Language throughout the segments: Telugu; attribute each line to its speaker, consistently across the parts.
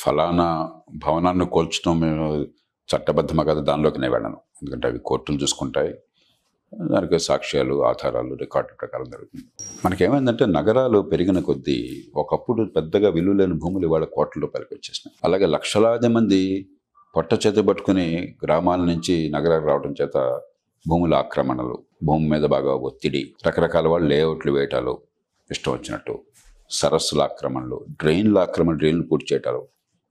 Speaker 1: ఫలానా భవనాన్ని కూల్చడం మేము చట్టబద్ధమా కదా దానిలోకి నేను వెళ్ళను. ఎందుకంటే అవి కోర్టులు చూసుకుంటాయి, దానికి సాక్ష్యాలు ఆధారాలు రికార్డు ప్రకారం జరుగుతుంది. మనకేమైందంటే నగరాలు పెరిగిన కొద్దీ ఒకప్పుడు పెద్దగా విలువ లేని భూములు ఇవాళ కోట్ల రూపాయలకి వచ్చేసినాయి. అలాగే లక్షలాది మంది పొట్ట చేత పట్టుకుని గ్రామాల నుంచి నగరాలకు రావడం చేత భూముల ఆక్రమణలు, భూమి మీద బాగా ఒత్తిడి, రకరకాల వాళ్ళు లేఅవుట్లు వేయటాలు ఇష్టం వచ్చినట్టు, సరస్సుల ఆక్రమణలు, డ్రైన్ల ఆక్రమణ, డ్రైన్లు పూర్తి చేయటాలు,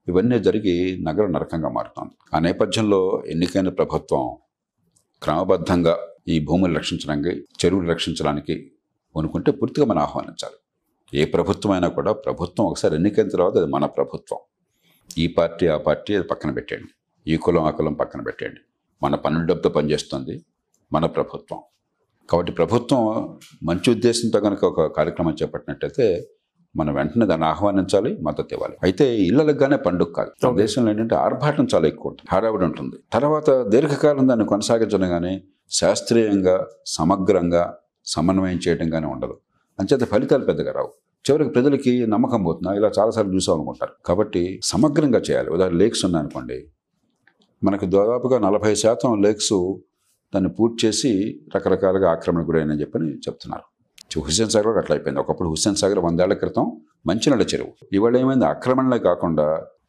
Speaker 1: ఇవన్నీ జరిగి నగరం నరకంగా మారుతుంది. ఆ నేపథ్యంలో ఎన్నికైన ప్రభుత్వం క్రమబద్ధంగా ఈ భూములు రక్షించడానికి, చెరువులు రక్షించడానికి అనుకుంటే పూర్తిగా మనం ఆహ్వానించాలి. ఏ ప్రభుత్వం అయినా కూడా ప్రభుత్వం ఒకసారి ఎన్నికైన తర్వాత అది మన ప్రభుత్వం. ఈ పార్టీ ఆ పార్టీ అది పక్కన పెట్టండి, ఈ కులం ఆ కులం పక్కన పెట్టండి. మన పన్నుల డబ్బుతో పనిచేస్తుంది మన ప్రభుత్వం. కాబట్టి ప్రభుత్వం మంచి ఉద్దేశంతో కనుక ఒక కార్యక్రమం చేపట్టినట్టయితే మనం వెంటనే దాన్ని ఆహ్వానించాలి, మద్దతు ఇవ్వాలి. అయితే ఇళ్లగానే పండుగ కాదు. మన దేశంలో ఏంటంటే ఆర్భాటం చాలా ఎక్కువ ఉంటుంది, హడావిడి ఉంటుంది. తర్వాత దీర్ఘకాలం దాన్ని కొనసాగించడం కానీ, శాస్త్రీయంగా సమగ్రంగా సమన్వయం చేయడం కానీ ఉండదు. అంచేత ఫలితాలు పెద్దగా రావు. చివరికి ప్రజలకి నమ్మకం పోతున్నా ఇలా చాలాసార్లు చూసాం అనుకుంటారు. కాబట్టి సమగ్రంగా చేయాలి. ఉదాహరణ లేక్స్ ఉన్నాయనుకోండి, మనకు దాదాపుగా 40% లేక్స్ దాన్ని పూర్తి చేసి రకరకాలుగా ఆక్రమణ గురైనని చెప్పని చెప్తున్నారు. హుస్సేన్ సాగర్ అట్లా అయిపోయింది. ఒకప్పుడు హుస్సేన్ సాగర్ 100 ఏళ్ల క్రితం మంచినీళ్ళ చెరువు. ఇవాళ ఏమైంది, ఆక్రమణలే కాకుండా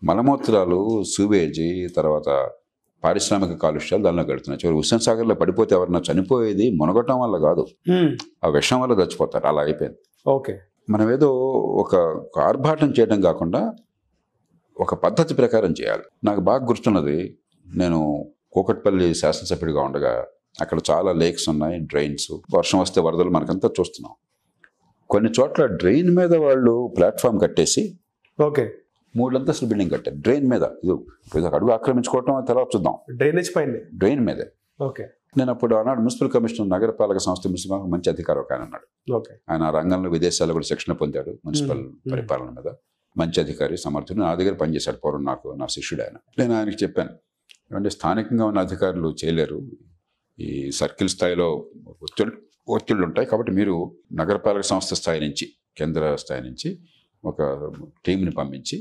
Speaker 1: మలమూత్రాలు, సూవేజీ, తర్వాత పారిశ్రామిక కాలుష్యాలు దానిలో గడుతున్నాయి. చివరి హుస్సేన్ సాగర్లో పడిపోతే ఎవరన్నా చనిపోయేది మునగటం వల్ల కాదు, ఆ విషం వల్ల చచ్చిపోతారు. అలా అయిపోయింది.
Speaker 2: ఓకే,
Speaker 1: మనం ఏదో ఒక ఆర్భాటం చేయడం కాకుండా ఒక పద్ధతి ప్రకారం చేయాలి. నాకు బాగా గుర్తున్నది, నేను కూకట్పల్లి శాసనసభ్యుడిగా ఉండగా అక్కడ చాలా లేక్స్ ఉన్నాయి, డ్రైన్స్. వర్షం వస్తే వరదలు మనకంతా చూస్తున్నాం. కొన్ని చోట్ల డ్రైన్ మీద వాళ్ళు ప్లాట్ఫామ్ కట్టేసి
Speaker 2: ఓకే
Speaker 1: 3 అంతస్తుల బిల్డింగ్ కట్టారు డ్రైన్ మీద. ఇది అడుగు ఆక్రమించుకోవటం తర్వాత చూద్దాం.
Speaker 2: డ్రైనేజ్ పైన
Speaker 1: డ్రైన్ మీదే.
Speaker 2: ఓకే,
Speaker 1: నేను అప్పుడు ఆనాడు మున్సిపల్ కమిషనర్, నగరపాలక సంస్థ మున్సిపల్ మంచి అధికారం ఒక ఆయన ఉన్నాడు.
Speaker 2: ఓకే,
Speaker 1: ఆయన ఆ రంగంలో విదేశాల్లో కూడా శిక్షణ పొందాడు మున్సిపల్ పరిపాలన మీద. మంచి అధికారి, సమర్థుడు. నా దగ్గర పనిచేశాడు పూర్వం, నా శిష్యుడు ఆయన. నేను ఆయనకి చెప్పాను, ఏమంటే స్థానికంగా ఉన్న అధికారులు చేయలేరు, ఈ సర్కిల్ స్థాయిలో ఒత్తిళ్ళు ఉంటాయి. కాబట్టి మీరు నగరపాలక సంస్థ స్థాయి నుంచి, కేంద్ర స్థాయి నుంచి ఒక టీంని పంపించి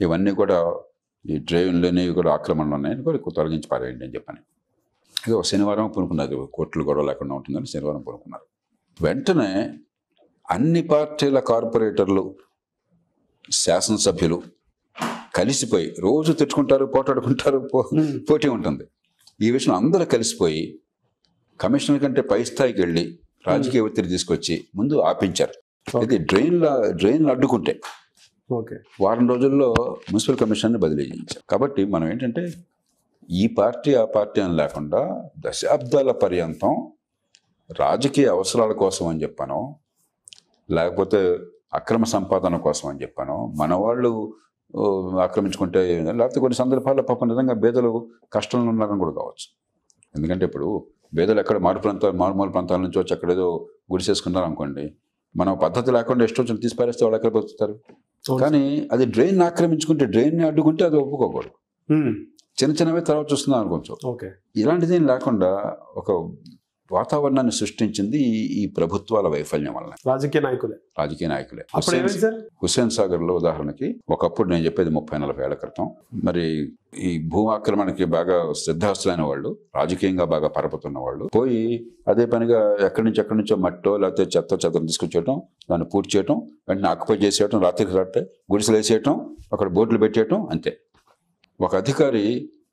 Speaker 1: ఇవన్నీ కూడా, ఈ డ్రైన్లోనే కూడా ఆక్రమణలు ఉన్నాయని కూడా తొలగించి పారేయండి అని చెప్పాను. ఏదో శనివారం పూనుకున్నది, కోర్టులు గొడవ లేకుండా ఉంటుందని శనివారం పూనుకున్నారు. వెంటనే అన్ని పార్టీల కార్పొరేటర్లు, శాసనసభ్యులు కలిసిపోయి రోజు తెచ్చుకుంటారు, పోటాడుకుంటారు, పోటీ ఉంటుంది. ఈ విషయం అందరూ కలిసిపోయి కమిషనర్ కంటే పై స్థాయికి వెళ్ళి రాజకీయ ఒత్తిడి తీసుకొచ్చి ముందు ఆపించారు. ఇది డ్రైన్లు అడ్డుకుంటే వారం రోజుల్లో మున్సిపల్ కమిషనర్ని బదిలీ చేయించారు. కాబట్టి మనం ఏంటంటే ఈ పార్టీ ఆ పార్టీ అని లేకుండా దశాబ్దాల పర్యంతం రాజకీయ అవసరాల కోసం అని చెప్పాను, లేకపోతే అక్రమ సంపాదన కోసం అని చెప్పాను, మన వాళ్ళు ఆక్రమించుకుంటే, లేకపోతే కొన్ని సందర్భాల్లో పాపం నిజంగా పేదలు కష్టంలో ఉన్నారని కూడా కావచ్చు. ఎందుకంటే ఇప్పుడు పేదలు ఎక్కడ మారుమూల ప్రాంతాల నుంచి వచ్చి అక్కడ ఏదో గుడిసేసుకున్నారు అనుకోండి, మనం పద్ధతి లేకుండా ఎష్టొచ్చి తీసి పారేస్తే వాళ్ళు ఎక్కడ బతుకుతారు. కానీ అది డ్రైన్ ఆక్రమించుకుంటే, డ్రైన్ని అడ్డుకుంటే అది ఒప్పుకోకూడదు. చిన్న చిన్నవే తర్వాత చూస్తున్నాం అనుకోవచ్చు. ఇలాంటిది లేకుండా ఒక వాతావరణాన్ని సృష్టించింది ఈ ప్రభుత్వాల వైఫల్యం వల్ల. రాజకీయ నాయకులే. హుస్సేన్ సాగర్ లో ఉదాహరణకి ఒకప్పుడు, నేను చెప్పేది 30-40 ఏళ్ల క్రితం, మరి ఈ భూ ఆక్రమణకి బాగా శ్రద్ధాస్తులైన వాళ్ళు, రాజకీయంగా బాగా పరపుతున్న వాళ్ళు పోయి అదే పనిగా ఎక్కడి నుంచో మట్టో లేకపోతే చెత్త తీసుకొచ్చేయటం, దాన్ని పూర్తి చేయటం, వెంటనే ఆక్యుపై చేసేయటం, రాత్రికి రాత్రి గుడిసెలు వేసేయటం, అక్కడ బోర్డులు పెట్టేయటం, అంతే. ఒక అధికారి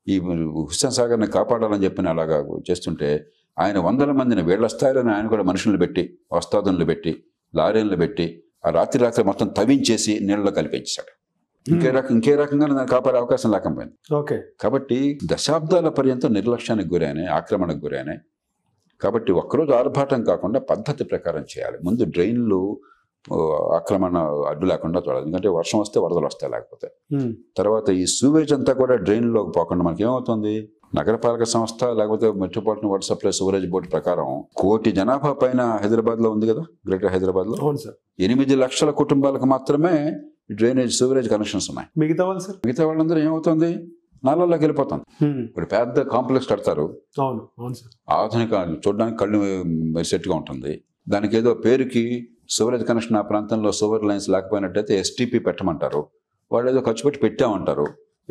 Speaker 1: ఈ హుస్సేన్ సాగర్ని కాపాడాలని చెప్పిన అలాగా చేస్తుంటే ఆయన 100 మందిని, వీళ్ళ స్థాయిలోనే ఆయన కూడా మనుషులను పెట్టి, వస్తాదులను పెట్టి, లారీలను పెట్టి ఆ రాత్రి మొత్తం తవ్వించేసి నీళ్ళలో కలిపించాడు. ఇంకే రకంగా దాన్ని కాపాడే అవకాశం లేకపోయింది. కాబట్టి దశాబ్దాల పర్యంతం నిర్లక్ష్యానికి గురైనాయి, ఆక్రమణకు గురైనాయి. కాబట్టి ఒక్కరోజు ఆర్భాటం కాకుండా పద్ధతి ప్రకారం చేయాలి. ముందు డ్రైన్లు ఆక్రమణ అడ్డు లేకుండా చూడాలి. ఎందుకంటే వర్షం వస్తే వరదలు వస్తాయి లేకపోతే. తర్వాత ఈ సూవేజ్ అంతా కూడా డ్రైన్లోకి పోకుండా మనకి ఏమవుతుంది, నగరపాలక సంస్థ లేకపోతే metropolitan water supply sewerage board ప్రకారం 1 కోటి జనాభా పైన హైదరాబాద్లో ఉంది కదా, గ్రేటర్ హైదరాబాద్లో 8 లక్షల కుటుంబాలకు మాత్రమే డ్రైనేజ్ సివరేజ్ కనెక్షన్స్ ఉన్నాయి. మిగతా వాళ్ళందరూ ఏమవుతుంది, నాలలోకి వెళ్ళిపోతుంది. ఇప్పుడు పెద్ద కాంప్లెక్స్ కడతారు, ఆధునిక, చూడడానికి కళ్ళు మెరిసెట్గా ఉంటుంది. దానికి ఏదో పేరుకి సివరేజ్ కనెక్షన్ ఆ ప్రాంతంలో సివర్ లైన్స్ లేకపోయినట్టయితే STP పెట్టమంటారు. వాళ్ళు ఏదో ఖర్చు పెట్టి పెట్టామంటారు.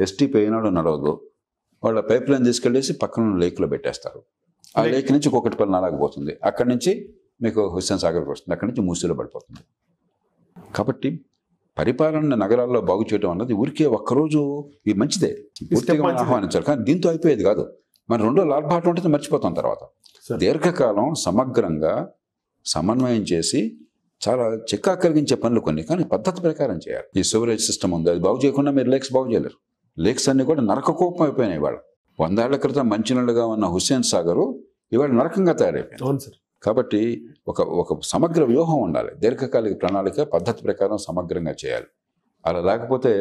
Speaker 1: ఎస్టీపీ అయినాడు నడవదు. వాళ్ళ పైప్ లైన్ తీసుకెళ్ళేసి పక్కన లేక్లో పెట్టేస్తారు. ఆ లేక్ నుంచి కూకట్పల్లి నాలాగా పోతుంది. అక్కడి నుంచి మీకు హుస్సేన్ సాగర్కి వస్తుంది. అక్కడి నుంచి మూసీలో పడిపోతుంది. కాబట్టి పరిపాలన నగరాల్లో బాగు చేయడం అన్నది ఊరికే ఒక్కరోజు ఇది మంచిదే, పూర్తిగా మనం ఆహ్వానించాలి. కానీ దీంతో అయిపోయేది కాదు. మనం 2 రోజులు ఆర్భాటం ఉంటుంది, మర్చిపోతాం. తర్వాత దీర్ఘకాలం సమగ్రంగా సమన్వయం చేసి చాలా చిక్కా కలిగించే పనులు కొన్ని, కానీ పద్ధతి ప్రకారం చేయాలి. ఈ సివరేజ్ సిస్టమ్ ఉంది, అది బాగు చేయకుండా మీరు లేక్స్ బాగు చేయలేరు. లేక్స్ అన్ని కూడా నరకకోపం అయిపోయినాయి. ఇవాళ 100 ఏళ్ల క్రితం మంచినీళ్ళుగా ఉన్న హుస్సేన్ సాగరు ఇవాళ నరకంగా తయారైపోయింది.
Speaker 2: అవును సార్.
Speaker 1: కాబట్టి ఒక సమగ్ర వ్యూహం ఉండాలి. దీర్ఘకాలిక ప్రణాళిక పద్ధతి ప్రకారం సమగ్రంగా చేయాలి. అలా లేకపోతే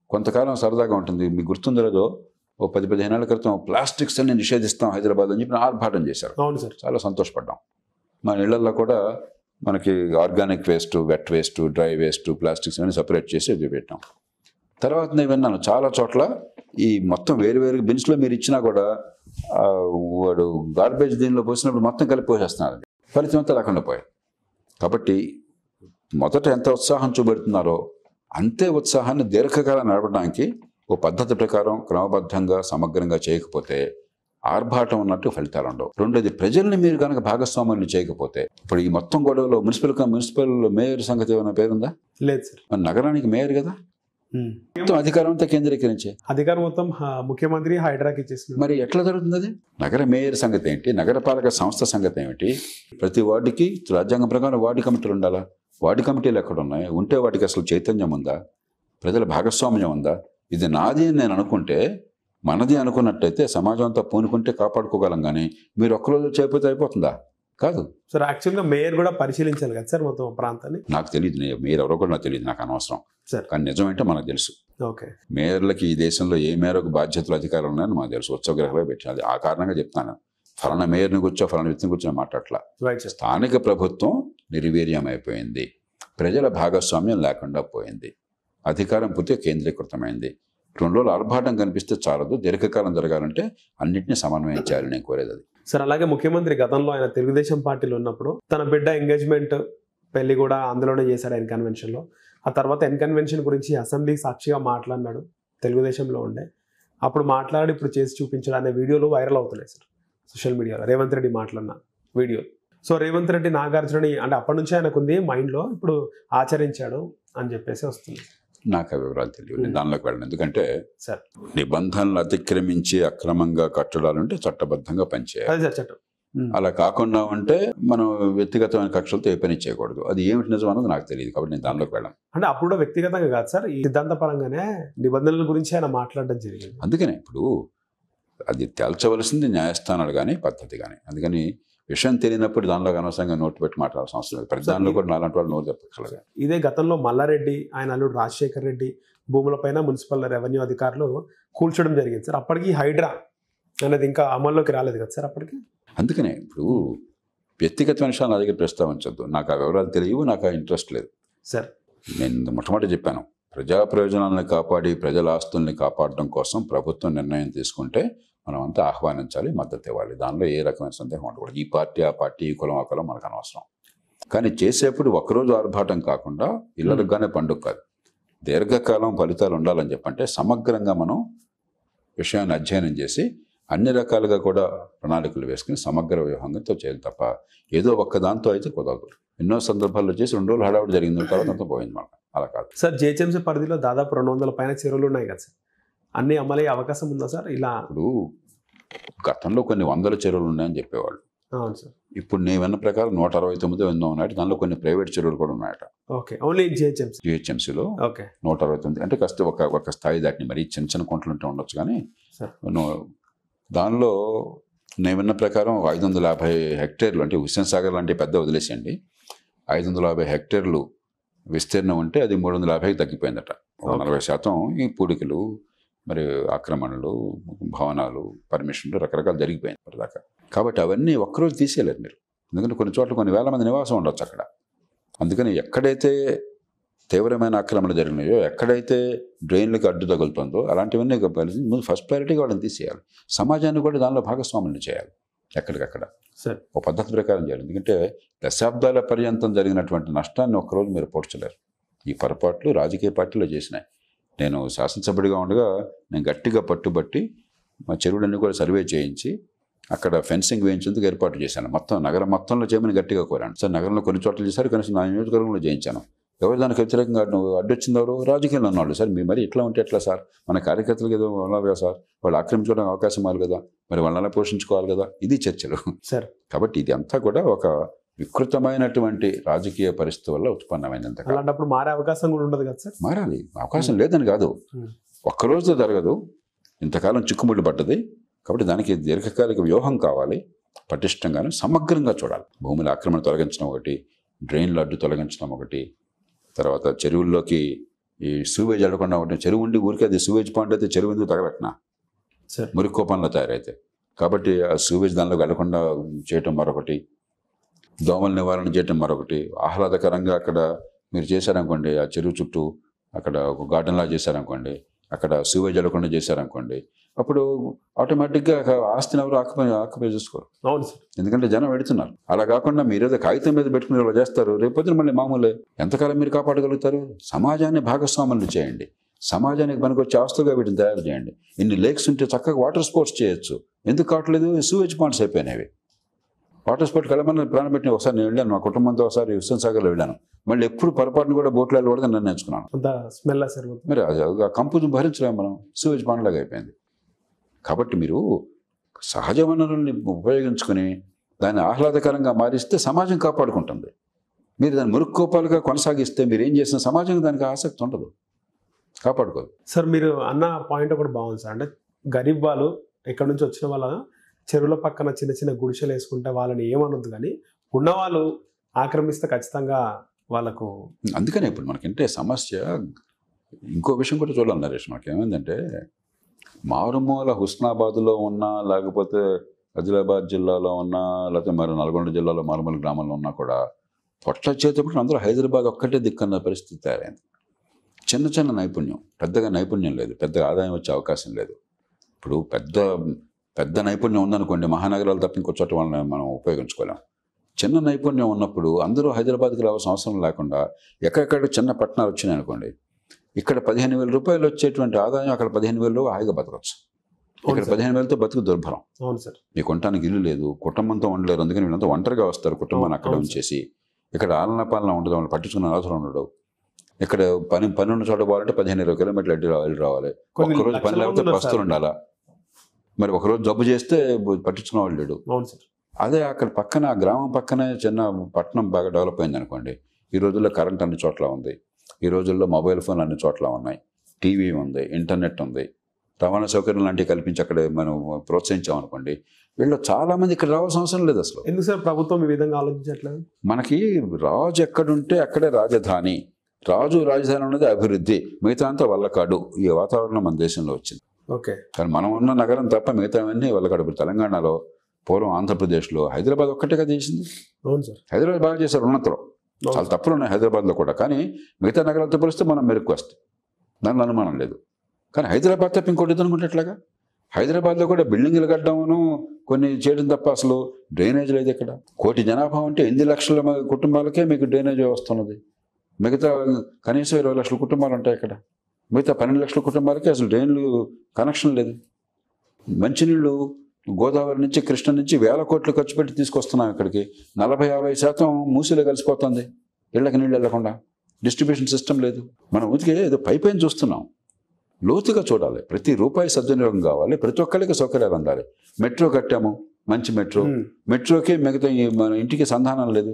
Speaker 1: కొంతకాలం సరదాగా ఉంటుంది. మీకు గుర్తుందో లేదో, ఓ 10-15 ఏళ్ల క్రితం ప్లాస్టిక్స్ అన్ని నిషేధిస్తాం హైదరాబాద్ అని చెప్పి ఆర్భాటం చేశారు.
Speaker 2: అవును సార్.
Speaker 1: చాలా సంతోషపడ్డాం. మన ఇళ్లలో కూడా మనకి organic waste, wet waste, dry waste, plastics అన్ని సపరేట్ చేసి అది పెట్టాం. తర్వాత నేను విన్నాను చాలా చోట్ల ఈ మొత్తం వేరు బిన్స్లో మీరు ఇచ్చినా కూడా వాడు గార్బేజ్ దీనిలో పోసినప్పుడు మొత్తం కలిపి పోసేస్తున్నారు. ఫలితం అంతా లేకుండా పోయాయి. కాబట్టి మొదట ఎంత ఉత్సాహం చూపెడుతున్నారో అంతే ఉత్సాహాన్ని దీర్ఘకాలం నడపడానికి ఓ పద్ధతి ప్రకారం క్రమబద్ధంగా సమగ్రంగా చేయకపోతే ఆర్భాటం ఉన్నట్టు ఫలితాలు ఉండవు. రెండోది, ప్రజల్ని మీరు కనుక భాగస్వామ్యాన్ని చేయకపోతే, ఇప్పుడు ఈ మొత్తం గొడవలో మున్సిపల్ మేయర్ సంగతి ఏమైనా పేరుందా?
Speaker 2: లేదు సార్.
Speaker 1: మన నగరానికి మేయర్ కదా, మొత్తం అధికారం అంతా కేంద్రీకరించే.
Speaker 2: అధికారం మొత్తం ముఖ్యమంత్రి హైడ్రాకి ఇచ్చేసింది.
Speaker 1: మరి ఎట్లా జరుగుతుంది అది? నగర మేయర్ సంగతి ఏంటి? నగరపాలక సంస్థ సంగతి ఏమిటి? ప్రతి వార్డుకి రాజ్యాంగం ప్రకారం వార్డు కమిటీలు ఉండాలా? వార్డు కమిటీలు ఎక్కడ ఉన్నాయి? ఉంటే వాటికి అసలు చైతన్యం ఉందా? ప్రజల భాగస్వామ్యం ఉందా? ఇది నాది అని నేను అనుకుంటే, మనది అనుకున్నట్టయితే సమాజం అంతా పూనుకుంటే కాపాడుకోగలం. కానీ మీరు ఒక్కరోజు చేయకపోతే అయిపోతుందా? కాదు
Speaker 2: సార్. యాక్చువల్గా మేయర్ కూడా పరిశీలించాలి కదా సార్ మొత్తం ప్రాంతాన్ని.
Speaker 1: నాకు తెలియదు, మేయర్ ఎవరో కూడా నాకు తెలియదు, నాకు అనవసరం. కానీ నిజమేంటే మనకు తెలుసు.
Speaker 2: ఓకే,
Speaker 1: మేయర్లకి ఈ దేశంలో ఏ మేరకు బాధ్యతలు, అధికారులు ఉన్నాయని మనకు తెలుసు. ఉత్సవగ్రహాలు పెట్టినది ఆ కారణంగా చెప్తాను. ఫలానా మేయర్ని కూర్చో, ఫలానా వ్యక్తిని కూర్చొని మాట్లాడట్లా. స్థానిక ప్రభుత్వం నిర్వీర్యం అయిపోయింది, ప్రజల భాగస్వామ్యం లేకుండా పోయింది, అధికారం పూర్తిగా కేంద్రీకృతమైంది. 2 రోజులు ఆర్భాటం కనిపిస్తే చాలదు, దీర్ఘకాలం జరగాలంటే అన్నింటినీ సమన్వయం చేయాలి. నేను కోరేది అది
Speaker 2: సార్. అలాగే ముఖ్యమంత్రి గతంలో ఆయన తెలుగుదేశం పార్టీలో ఉన్నప్పుడు తన బిడ్డ ఎంగేజ్మెంట్ పెళ్లి కూడా అందులోనే చేశాడు ఆయన కన్వెన్షన్లో. ఆ తర్వాత కన్వెన్షన్ గురించి అసెంబ్లీ సాక్షిగా మాట్లాడినాడు, తెలుగుదేశంలో ఉండే. అప్పుడు మాట్లాడి ఇప్పుడు చేసి చూపించాడు అనే వీడియోలు వైరల్ అవుతున్నాయి సార్ సోషల్ మీడియాలో, రేవంత్ రెడ్డి మాట్లాడిన వీడియో. సో రేవంత్ రెడ్డి నాగార్జునని అంటే అప్పటి నుంచి ఆయనకుంది మైండ్లో, ఇప్పుడు ఆచరించాడు అని చెప్పేసి వస్తుంది.
Speaker 1: నాకు ఆ వివరాలు తెలియదు, నేను దానిలోకి వెళ్ళను. ఎందుకంటే
Speaker 2: సార్,
Speaker 1: నిబంధనలు అతిక్రమించి అక్రమంగా కట్టడాలుంటే చట్టబద్ధంగా పనిచేయాలి.
Speaker 2: చట్టం
Speaker 1: అలా కాకుండా ఉంటే మనం వ్యక్తిగతమైన కక్షలతో ఏ పని చేయకూడదు. అది ఏమిటి నిజం అన్నది నాకు తెలియదు, కాబట్టి నేను దానిలోకి వెళ్ళాను.
Speaker 2: అంటే అప్పుడు వ్యక్తిగతంగా కాదు సార్, ఈ సిద్ధాంతపరంగానే నిబంధనల గురించి ఆయన మాట్లాడడం జరిగింది.
Speaker 1: అందుకనే ఇప్పుడు అది తేల్చవలసింది న్యాయస్థానాలు కానీ పద్ధతి కానీ. అందుకని విషయం తెలియనప్పుడు దానిలో అనవసరంగా నోటు పెట్టి మాట్లాడాల్సిన అవసరం లేదు. ప్రతి దానిలో కూడా నాలాంటి వాళ్ళు నోరు చెప్పగలరు.
Speaker 2: ఇదే గతంలో మల్లారెడ్డి, ఆయన అల్లుడు రాజశేఖర్ రెడ్డి భూములపైన మున్సిపల్ రెవెన్యూ అధికారులు కూల్చడం జరిగింది సార్. అప్పటికి హైడ్రా అనేది ఇంకా అమల్లోకి రాలేదు కదా సార్ అప్పటికి.
Speaker 1: అందుకనే ఇప్పుడు వ్యక్తిగతమైన విషయాలు నా దగ్గర ప్రస్తావించద్దు. నాకు ఆ వివరాలు తెలియవు, నాకు ఆ ఇంట్రెస్ట్ లేదు
Speaker 2: సార్.
Speaker 1: నేను మొట్టమొదటి చెప్పాను, ప్రజా ప్రయోజనాలను కాపాడి ప్రజల ఆస్తుల్ని కాపాడడం కోసం ప్రభుత్వం నిర్ణయం తీసుకుంటే మనం అంతా ఆహ్వానించాలి, మద్దతు ఇవ్వాలి. దానిలో ఏ రకమైన సందేహం ఉండకూడదు. ఈ పార్టీ ఆ పార్టీ, ఈ కులం ఆ కులం మనకు అనవసరం. కానీ చేసేప్పుడు ఒక్కరోజు ఆర్భాటం కాకుండా ఇళ్ళగానే పండుగ కాదు, దీర్ఘకాలం ఫలితాలు ఉండాలని చెప్పంటే సమగ్రంగా మనం విషయాన్ని అధ్యయనం చేసి అన్ని రకాలుగా కూడా ప్రణాళికలు వేసుకుని సమగ్ర వ్యూహంతో చేయాలి తప్ప ఏదో ఒక్క దాంతో అయితే కుదరదు. ఎన్నో సందర్భాల్లో చేసి 2 రోజులు హడావుడి జరిగింది, తర్వాత అంతా పోయింది మనకు. అలా కాదు
Speaker 2: సార్. జిహెచ్ఎంసీ పరిధిలో దాదాపు 200 పైన చెరువులు ఉన్నాయి కదా సార్, అన్ని అమలయ్యే అవకాశం ఉందా సార్? ఇలా
Speaker 1: ఇప్పుడు గతంలో కొన్ని 100 చెరువులు ఉన్నాయని చెప్పేవాళ్ళు.
Speaker 2: అవును సార్.
Speaker 1: ఇప్పుడు నేను విన్న ప్రకారం 169 ఎన్నో ఉన్నాయి. దానిలో కొన్ని ప్రైవేట్ చెరువులు కూడా ఉన్నాయట.
Speaker 2: ఓకే, ఓన్లీ
Speaker 1: జిహెచ్ఎంసీలో
Speaker 2: ఓకే
Speaker 1: 169 అంటే కాస్త ఒక స్థాయి దాటిని. మరి చిన్న చిన్న కొంటలు ఉంటే ఉండొచ్చు, కానీ దానిలో నేను విన్న ప్రకారం 550 హెక్టేర్లు, అంటే హుస్సేన్ సాగర్ లాంటి పెద్ద వదిలేసేయండి, 550 హెక్టేర్లు విస్తీర్ణం ఉంటే అది 350కి తగ్గిపోయిందట. 40% ఈ పూడికలు, మరి ఆక్రమణలు, భవనాలు, పర్మిషన్లు రకరకాలు జరిగిపోయింది ఇప్పటిదాకా. కాబట్టి అవన్నీ ఒక్కరోజు తీసేయలేరు మీరు, ఎందుకంటే కొన్ని చోట్ల కొన్ని వేల మంది నివాసం ఉండొచ్చు అక్కడ. అందుకని ఎక్కడైతే తీవ్రమైన ఆక్రమణ జరిగినాయో, ఎక్కడైతే డ్రైన్లకు అడ్డు తగులుతుందో అలాంటివన్నీ ముందు ఫస్ట్ ప్రయారిటీగా వాళ్ళని తీసేయాలి. సమాజాన్ని కూడా దానిలో భాగస్వాములను చేయాలి ఎక్కడికక్కడ, ఒక పద్ధతి ప్రకారం చేయాలి. ఎందుకంటే దశాబ్దాల పర్యంతం జరిగినటువంటి నష్టాన్ని ఒక్కరోజు మీరు పోడ్చలేరు. ఈ పొరపాట్లు రాజకీయ పార్టీలో చేసినాయి. నేను శాసనసభ్యుడిగా ఉండగా నేను గట్టిగా పట్టుబట్టి మా చెరువులన్నీ కూడా సర్వే చేయించి అక్కడ ఫెన్సింగ్ వేయించేందుకు ఏర్పాటు చేశాను. మొత్తం నగరం మొత్తంలో చేయమని గట్టిగా కోరాను. సార్ నగరంలో కొన్ని చోట్ల చేశారు, కనీసం నా నియోజకవర్గంలో చేయించాను. ఎవరు దానికి వ్యతిరేకంగా అడ్డొచ్చిందెవరు? రాజకీయాలు అన్నాడు. సార్ మీ మరి ఇట్లా ఉంటే ఎట్లా సార్? మన కార్యకర్తలకు ఏదో ఉన్నారు కదా సార్, వాళ్ళు ఆక్రమించుకోవడానికి అవకాశం ఇవ్వాలి కదా, మరి వాళ్ళని పోషించుకోవాలి కదా, ఇది చర్చలు.
Speaker 2: సార్
Speaker 1: కాబట్టి ఇది అంతా కూడా ఒక వికృతమైనటువంటి రాజకీయ పరిస్థితి వల్ల ఉత్పన్నమైంది. అంత
Speaker 2: అలాంటప్పుడు మారే అవకాశం కూడా ఉండదు కదా సార్?
Speaker 1: మారాలి, అవకాశం లేదని కాదు, ఒక్కరోజుతో జరగదు, ఇంతకాలం చిక్కుముళ్ళు పడ్డది. కాబట్టి దానికి దీర్ఘకాలిక వ్యూహం కావాలి, పటిష్టంగాను సమగ్రంగా చూడాలి. భూముల ఆక్రమణ తొలగించడం ఒకటి, డ్రైన్లు అడ్డు తొలగించడం ఒకటి, తర్వాత చెరువుల్లోకి ఈ సూవేజ్ అడగకుండా ఒకటి. చెరువు ఉండి ఊరికే అది సూవేజ్ పాయింట్ అయితే చెరువు ఎందుకు తగలట్నా, మురికి కోపంలో తయారైతే. కాబట్టి ఆ సూవేజ్ దానిలోకి వెళ్లకుండా చేయటం మరొకటి, దోమల నివారణ చేయటం మరొకటి. ఆహ్లాదకరంగా అక్కడ మీరు చేశారనుకోండి, ఆ చెరువు చుట్టూ అక్కడ ఒక గార్డెన్లా చేశారనుకోండి, అక్కడ సూవేజ్ అడగకుండా చేశారనుకోండి, అప్పుడు ఆటోమేటిక్గా ఆస్తిని ఎవరు ఆక్యుపై చేసుకోరు.
Speaker 2: అవును సార్,
Speaker 1: ఎందుకంటే జనం పెడుతున్నారు. అలా కాకుండా మీరు ఏదో కాగితం మీద పెట్టుకుని వాళ్ళు చేస్తారు, రేపొద్దున మళ్ళీ మామూలే. ఎంతకాలం మీరు కాపాడగలుగుతారు? సమాజాన్ని భాగస్వాములు చేయండి, సమాజానికి పనికొచ్చే ఆస్తులుగా వీటిని తయారు చేయండి. ఇన్ని లేక్స్ ఉంటే చక్కగా వాటర్ స్పోర్ట్స్ చేయొచ్చు. ఎందుకు కావట్లేదు? సూవేజ్ పాయింట్స్ అయిపోయినవి. వాటర్ స్పోర్ట్కి వెళ్ళమని ప్రాణం పెట్టిన ఒకసారి నేను వెళ్ళాను, మా కుటుంబంతో ఒకసారి హుస్సేన్ సాగర్లో వెళ్ళాను. మళ్ళీ ఎప్పుడు పొరపాటును కూడా బోట్లో వెళ్ళకూడదని నిర్ణయించుకున్నాను.
Speaker 2: స్మెల్ సార్,
Speaker 1: మరి ఆ కంపు భరించలేము మనం, సూవేజ్ పాయింట్ లాగా అయిపోయింది. కాబట్టి మీరు సహజ వనరుల్ని ఉపయోగించుకొని దాన్ని ఆహ్లాదకరంగా మారిస్తే సమాజం కాపాడుకుంటుంది. మీరు దాన్ని మురుక్కోపాలుగా కొనసాగిస్తే మీరు ఏం చేసిన సమాజం దానికి ఆసక్తి ఉండదు, కాపాడుకోదు.
Speaker 2: సార్ మీరు అన్న పాయింట్ ఒకటి బాగుంది సార్. అంటే గరీబ్ వాళ్ళు ఎక్కడి నుంచి వచ్చిన వాళ్ళ చెరువుల పక్కన చిన్న చిన్న గుడిసెలు వేసుకుంటే వాళ్ళని ఏమనొద్దు, కానీ ఉన్నవాళ్ళు ఆక్రమిస్తే ఖచ్చితంగా వాళ్ళకు.
Speaker 1: అందుకనే ఇప్పుడు మనకంటే సమస్య ఇంకో విషయం కూడా చూడాలి నరేష్. మనకేమైందంటే మారుమూల హుస్నాబాద్లో ఉన్నా, లేకపోతే ఆదిలాబాద్ జిల్లాలో ఉన్నా, లేకపోతే మరి నల్గొండ జిల్లాలో మారుమూల గ్రామంలో ఉన్నా కూడా పొట్ల చేతప్పుడు అందరూ హైదరాబాద్ ఒక్కటే దిక్కన్న పరిస్థితి తయారైంది. చిన్న చిన్న నైపుణ్యం, పెద్దగా నైపుణ్యం లేదు, పెద్దగా ఆదాయం వచ్చే అవకాశం లేదు. ఇప్పుడు పెద్ద నైపుణ్యం ఉందనుకోండి, మహానగరాలు తప్ప ఇంకో చోట వాళ్ళని మనం ఉపయోగించుకోలేం. చిన్న నైపుణ్యం ఉన్నప్పుడు అందరూ హైదరాబాద్కి రావాల్సిన అవసరం లేకుండా ఎక్కడెక్కడ చిన్న పట్టణాలు వచ్చినాయి అనుకోండి, ఇక్కడ 15,000 రూపాయలు వచ్చేటువంటి ఆదాయం అక్కడ 15,000 హాయిగా బతకచ్చు. ఇక్కడ 15,000తో బతుకు దుర్భరం.
Speaker 2: అవును సార్.
Speaker 1: మీకు కొనడానికి ఇల్లు లేదు, కుటుంబంతో ఉండలేరు, అందుకని వీళ్ళంతా ఒంటరిగా వస్తారు. కుటుంబాన్ని అక్కడ ఉంచేసి ఇక్కడ ఆలన పాలన ఉండదు, వాళ్ళు పట్టించుకున్న అవసరం ఉండదు. ఇక్కడ పని ఉన్న చోట పోవాలంటే 15-20 కిలోమీటర్లు వెళ్ళి రావాలి. ఒక్కరోజు పని లేకపోతే పస్తులు ఉండాలా, మరి ఒకరోజు జబ్బు చేస్తే పట్టించుకున్న వాళ్ళు లేడు. అదే అక్కడ పక్కన ఆ గ్రామం పక్కనే చిన్న పట్టణం బాగా డెవలప్ అయింది అనుకోండి, ఈ రోజుల్లో కరెంట్ అన్ని చోట్ల ఉంది, ఈ రోజుల్లో మొబైల్ ఫోన్ అన్ని చోట్ల ఉన్నాయి, టీవీ ఉంది, ఇంటర్నెట్ ఉంది, రవాణా సౌకర్యం లాంటివి కల్పించి అక్కడ మనం ప్రోత్సహించామనుకోండి, వీళ్ళు చాలామంది ఇక్కడ రావాల్సిన అవసరం లేదు అసలు.
Speaker 2: ఎందుకు సార్ ప్రభుత్వం ఈ విధంగా ఆలోచించట్లేదు?
Speaker 1: మనకి రాజు ఎక్కడుంటే అక్కడే రాజధాని, రాజు రాజధాని ఉన్నది అభివృద్ధి, మిగతా అంతా వల్లకాడు. ఈ వాతావరణం మన దేశంలో వచ్చింది.
Speaker 2: ఓకే,
Speaker 1: కానీ మనం ఉన్న నగరం తప్ప మిగతావన్నీ వల్లకాడు. ఇప్పుడు తెలంగాణలో, పూర్వం ఆంధ్రప్రదేశ్లో హైదరాబాద్ ఒక్కటేగా చేసింది.
Speaker 2: అవును సార్,
Speaker 1: హైదరాబాద్ బాగా చేశారు ఉన్నతలో, చాలా తప్పులు ఉన్నాయి హైదరాబాద్లో కూడా, కానీ మిగతా నగరాలతో పోలిస్తే మనం మెరుగు వస్తాయి, దానిలో అనుమానం లేదు. కానీ హైదరాబాద్ తప్ప ఇంకోటి అనుకుంటే ఎట్లాగా? హైదరాబాద్లో కూడా బిల్డింగ్లు కట్టడమును కొన్ని చేయడం తప్ప అసలు డ్రైనేజ్ లేదు ఇక్కడ. 1 కోటి జనాభా ఉంటే 8 లక్షల కుటుంబాలకే మీకు డ్రైనేజ్ వ్యవస్థ ఉన్నది, మిగతా కనీసం 20 లక్షల కుటుంబాలు ఉంటాయి ఇక్కడ, మిగతా 12 లక్షల కుటుంబాలకి అసలు డ్రైన్లు కనెక్షన్ లేదు. మంచినీళ్ళు గోదావరి నుంచి, కృష్ణ నుంచి వేల కోట్లు ఖర్చు పెట్టి తీసుకొస్తున్నాం ఇక్కడికి, 40-50% మూసిలో కలిసిపోతుంది, ఇళ్ళకి నీళ్ళు వెళ్లకుండా. డిస్ట్రిబ్యూషన్ సిస్టమ్ లేదు. మనం ఉతికే ఏదో పైపైన చూస్తున్నాం, లోతుగా చూడాలి. ప్రతి రూపాయి సద్వినియోగం కావాలి, ప్రతి ఒక్కరికి సౌకర్యాలు అందాలి. మెట్రో కట్టాము, మంచి మెట్రోకి మిగతా మన ఇంటికి సంధానం లేదు.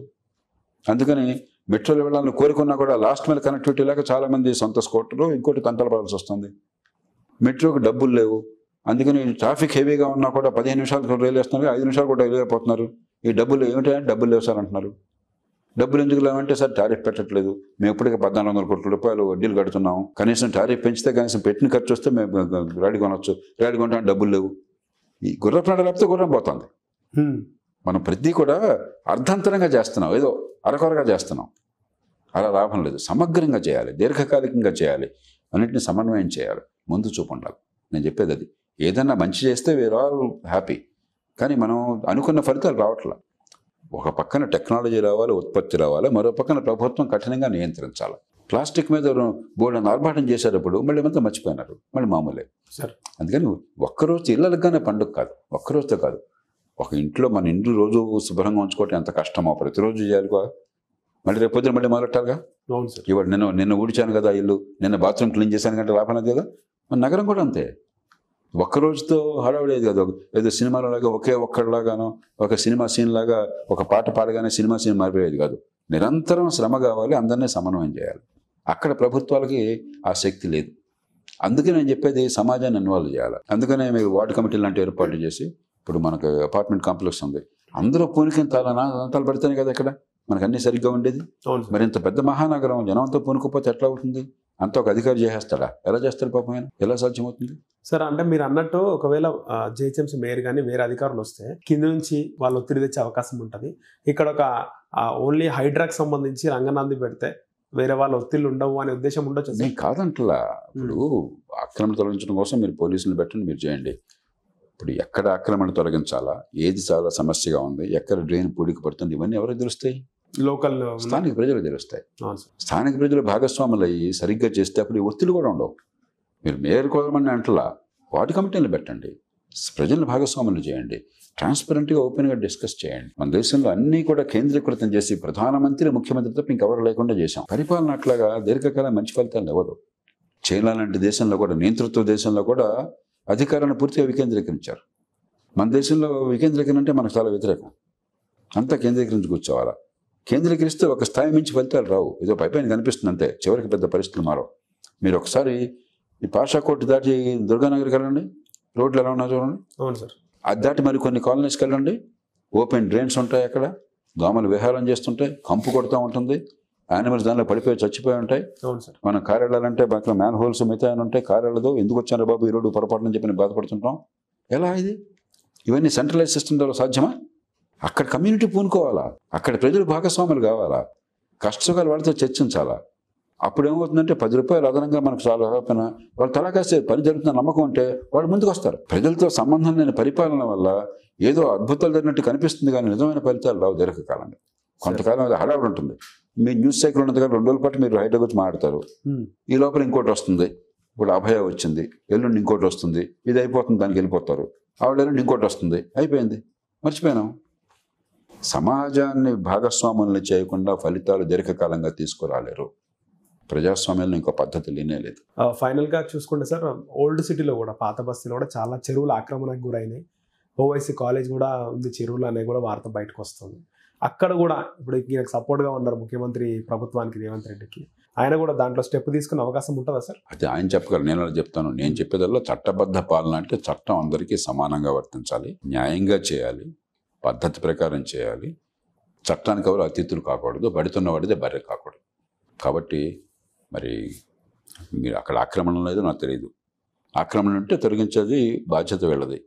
Speaker 1: అందుకని మెట్రోలో వెళ్ళాలని కోరుకున్నా కూడా లాస్ట్ మైల్ కనెక్టివిటీ లేక చాలామంది సొంత స్కూటర్లు ఇంకోటి తంటలు పడాల్సి వస్తుంది. మెట్రోకి డబ్బులు లేవు, అందుకని ట్రాఫిక్ హెవీగా ఉన్నా కూడా 15 నిమిషాలకు రైలు వేస్తున్నారు, 5 నిమిషాలు కూడా రైలు అయిపోతున్నారు. ఈ డబ్బులు ఏమిటంటే డబ్బులు లేవు సార్ అంటున్నారు. డబ్బులు ఎందుకు లేవంటే సార్ టారిఫ్ పెట్టట్లేదు, మేము ఇప్పటికే 1,400 కోట్ల రూపాయలు వడ్డీలు కడుతున్నాము, కనీసం టారిఫ్ పెంచితే కనీసం పెట్టిన ఖర్చు వస్తే మేము రైలు కొనవచ్చు, రైలు కొంటాం, డబ్బులు లేవు. ఈ గుర్రప్రాణ లేకపోతే గుర్రం పోతుంది. మనం ప్రతి కూడా అర్ధంతరంగా చేస్తున్నాం, ఏదో అరకొరగా చేస్తున్నాం, అలా లాభం లేదు. సమగ్రంగా చేయాలి, దీర్ఘకాలికంగా చేయాలి, అన్నింటినీ సమన్వయం చేయాలి, ముందు చూపు ఉండాలి. నేను చెప్పేది అది. ఏదన్నా మంచి చేస్తే వీఆర్ ఆల్ హ్యాపీ, కానీ మనం అనుకున్న ఫలితాలు రావట్లా. ఒక పక్కన టెక్నాలజీ రావాలి, ఉత్పత్తి రావాలి, మరో పక్కన ప్రభుత్వం కఠినంగా నియంత్రించాలి. ప్లాస్టిక్ మీద బోర్డు ఆర్భాటం చేసేటప్పుడు మళ్ళీ అంతా మర్చిపోయినారు, మళ్ళీ మామూలే.
Speaker 2: సార్
Speaker 1: అందుకని ఒక్కరోజు ఇళ్ళగానే పండుగ కాదు, ఒక్కరోజుతో కాదు. ఒక ఇంట్లో మన ఇంట్లో రోజు శుభ్రంగా ఉంచుకోవటం ఎంత కష్టమో ప్రతిరోజు చేయాలి. మళ్ళీ రేపు పొద్దున మళ్ళీ మొదలెట్టాలిగా.
Speaker 2: అవును సార్.
Speaker 1: ఇవాడు నిన్న ఊడ్చాను కదా ఇల్లు, నిన్న బాత్రూమ్ క్లీన్ చేశాను కంటే లాభం కదా. మన నగరం కూడా అంతే, ఒక్కరోజుతో హడావుడేది కాదు. ఏదో సినిమాలో లాగా ఒకే ఒక్కడిలాగానో ఒక సినిమా సీన్ లాగా ఒక పాట పాడగానే సినిమా సీన్ మారిపోయేది కాదు. నిరంతరం శ్రమ కావాలి, అందరినీ సమన్వయం చేయాలి. అక్కడ ప్రభుత్వాలకి ఆ శక్తి లేదు. అందుకే నేను చెప్పేది సమాజాన్ని ఇన్వాల్వ్ చేయాలి. అందుకనే మీరు వార్డు కమిటీ లాంటి ఏర్పాటు చేసి, ఇప్పుడు మనకు అపార్ట్మెంట్ కాంప్లెక్స్ ఉంది, అందరూ పూనికిన తాళాలు పెడితేనే కదా ఇక్కడ మనకు అన్ని సరిగ్గా ఉండేది. మరి ఇంత పెద్ద మహానగరం జనంతో పూనుకోపోతే ఎట్లా అవుతుంది? అంత ఒక అధికారి చేసేస్తాడా? ఎలా చేస్తాడు పాపం ఆయన? ఎలా సాధ్యమవుతుంది?
Speaker 2: సార్ అంటే మీరు అన్నట్టు ఒకవేళ జిహెచ్ఎంసీ మేయర్ కానీ వేరే అధికారులు వస్తే కింద నుంచి వాళ్ళు ఒత్తిడి తెచ్చే అవకాశం ఉంటుంది. ఇక్కడ ఒక ఓన్లీ హైడ్రాకి సంబంధించి రంగనాంది పెడితే వేరే వాళ్ళ ఒత్తిళ్ళు ఉండవు అనే ఉద్దేశం ఉండొచ్చు.
Speaker 1: నేను కాదంటలా. ఇప్పుడు ఆక్రమణ తొలగించడం కోసం మీరు పోలీసులు పెట్టండి, మీరు చేయండి. ఇప్పుడు ఎక్కడ ఆక్రమణ తొలగించాలా, ఏది చాలా సమస్యగా ఉంది, ఎక్కడ డ్రైన్ పూడికి పడుతుంది, ఇవన్నీ ఎవరికి తెలుస్తాయి?
Speaker 2: లోకల్
Speaker 1: స్థానిక ప్రజలకు తెలుస్తాయి. స్థానిక ప్రజలు భాగస్వాములు అయ్యి సరిగ్గా చేస్తే అప్పుడు ఈ ఒత్తిడి కూడా ఉండవు. మీరు మేయర్ కోదమని అంటలా, వార్డు కమిటీలు పెట్టండి, ప్రజలను భాగస్వాములు చేయండి, ట్రాన్స్పరెంట్గా ఓపెన్గా డిస్కస్ చేయండి. మన దేశంలో అన్నీ కూడా కేంద్రీకృతం చేసి ప్రధానమంత్రి ముఖ్యమంత్రి తప్ప ఇంకెవరు లేకుండా చేశాం. పరిపాలన అట్లాగా దీర్ఘకాలం మంచి ఫలితాలు ఇవ్వదు. చైనా లాంటి దేశంలో కూడా, నియంతృత్వ దేశంలో కూడా అధికారాన్ని పూర్తిగా వికేంద్రీకరించారు. మన దేశంలో వికేంద్రీకరణ అంటే మనకు చాలా వ్యతిరేకం. అంతా కేంద్రీకరించి కూర్చోవాలా. కేంద్రీకరిస్తే ఒక స్థాయి మించి ఫలితాలు రావు. ఏదో పైపైన కనిపిస్తుంది అంతే, చివరికి పెద్ద పరిస్థితులు మారవు. మీరు ఒకసారి ఈ పాషా కోర్టు దాటి దుర్గానగర్కి వెళ్ళండి, రోడ్లు ఎలా ఉన్నా చూడండి.
Speaker 2: అవును సార్.
Speaker 1: అది దాటి మరి కొన్ని కాలనీస్కి వెళ్ళండి, ఓపెన్ డ్రైన్స్ ఉంటాయి, అక్కడ దోమలు విహారం చేస్తుంటాయి, కంపు కొడుతూ ఉంటుంది, యానిమల్స్ దానిలో పడిపోయి చచ్చిపోయి ఉంటాయి.
Speaker 2: అవును సార్.
Speaker 1: మనం కార్యాలయాలంటే బాగా మ్యాన్ హోల్స్ మిగతా ఉంటాయి, కార్యాలతో ఎందుకు వచ్చాను బాబు ఈ రోడ్డు పొరపాటుని చెప్పి బాధపడుతుంటాం. ఎలా ఇది? ఇవన్నీ సెంట్రలైజ్ సిస్టమ్ ద్వారా సాధ్యమా? అక్కడ కమ్యూనిటీ పూనుకోవాలా, అక్కడ ప్రజలు భాగస్వాములు కావాలా, కష్టసుఖాలు వాళ్ళతో చర్చించాలా. అప్పుడు ఏమవుతుందంటే 10 రూపాయలు అదనంగా మనకు చాలా రాకపోయినా వాళ్ళు తలకాస్తే పని జరుగుతున్న నమ్మకం ఉంటే వాళ్ళు ముందుకు వస్తారు. ప్రజలతో సంబంధం లేని పరిపాలన వల్ల ఏదో అద్భుతాలు జరిగినట్టు కనిపిస్తుంది, కానీ నిజమైన ఫలితాలు రావు దీర్ఘకాలంగా. కొంతకాలం అది హడావుడు ఉంటుంది. మీ న్యూస్ సైకిల్ ఉన్నది కానీ 2 రోజుల పాటు మీరు హైదరాబాద్ వచ్చి మాట్లాడతారు, ఈ లోపల ఇంకోటి వస్తుంది. ఇప్పుడు అభయ వచ్చింది, ఎల్లుండి ఇంకోటి వస్తుంది, ఇది అయిపోతుంది, దానికి వెళ్ళిపోతారు. ఆవిడ ఎల్లుండి ఇంకోటి వస్తుంది, అయిపోయింది, మర్చిపోయినాం. సమాజాన్ని భాగస్వాములను చేయకుండా ఫలితాలు దీర్ఘకాలంగా తీసుకురాలేరు. ప్రజాస్వామ్యంలో ఇంకో పద్ధతి లేనే లేదు.
Speaker 2: ఫైనల్గా చూసుకుంటే సార్, ఓల్డ్ సిటీలో కూడా, పాత బస్తీలో కూడా చాలా చెరువులు ఆక్రమణకు గురైనాయి. ఓవైసీ కాలేజ్ కూడా ఉంది, చెరువులు అనేవి కూడా వార్త బయటకు వస్తుంది. అక్కడ కూడా ఇప్పుడు ఈయనకు సపోర్ట్గా ఉన్నారు ముఖ్యమంత్రి ప్రభుత్వానికి, రేవంత్ రెడ్డికి. ఆయన కూడా దాంట్లో స్టెప్ తీసుకునే అవకాశం ఉంటుందా సార్?
Speaker 1: అది ఆయన చెప్పగలరు, నేను అలా చెప్తాను. నేను చెప్పేదల్లా చట్టబద్ధ పాలన అంటే చట్టం అందరికీ సమానంగా వర్తించాలి, న్యాయంగా చేయాలి, పద్ధతి ప్రకారం చేయాలి. చట్టానికి ఎవరు అతిథులు కాకూడదు, బడితున్న వాడిదే బర్రె కాకూడదు. కాబట్టి మరి మీరు అక్కడ ఆక్రమణ లేదో నాకు తెలియదు. ఆక్రమణ ఉంటే తొలగించేది బాధ్యత వీళ్ళది.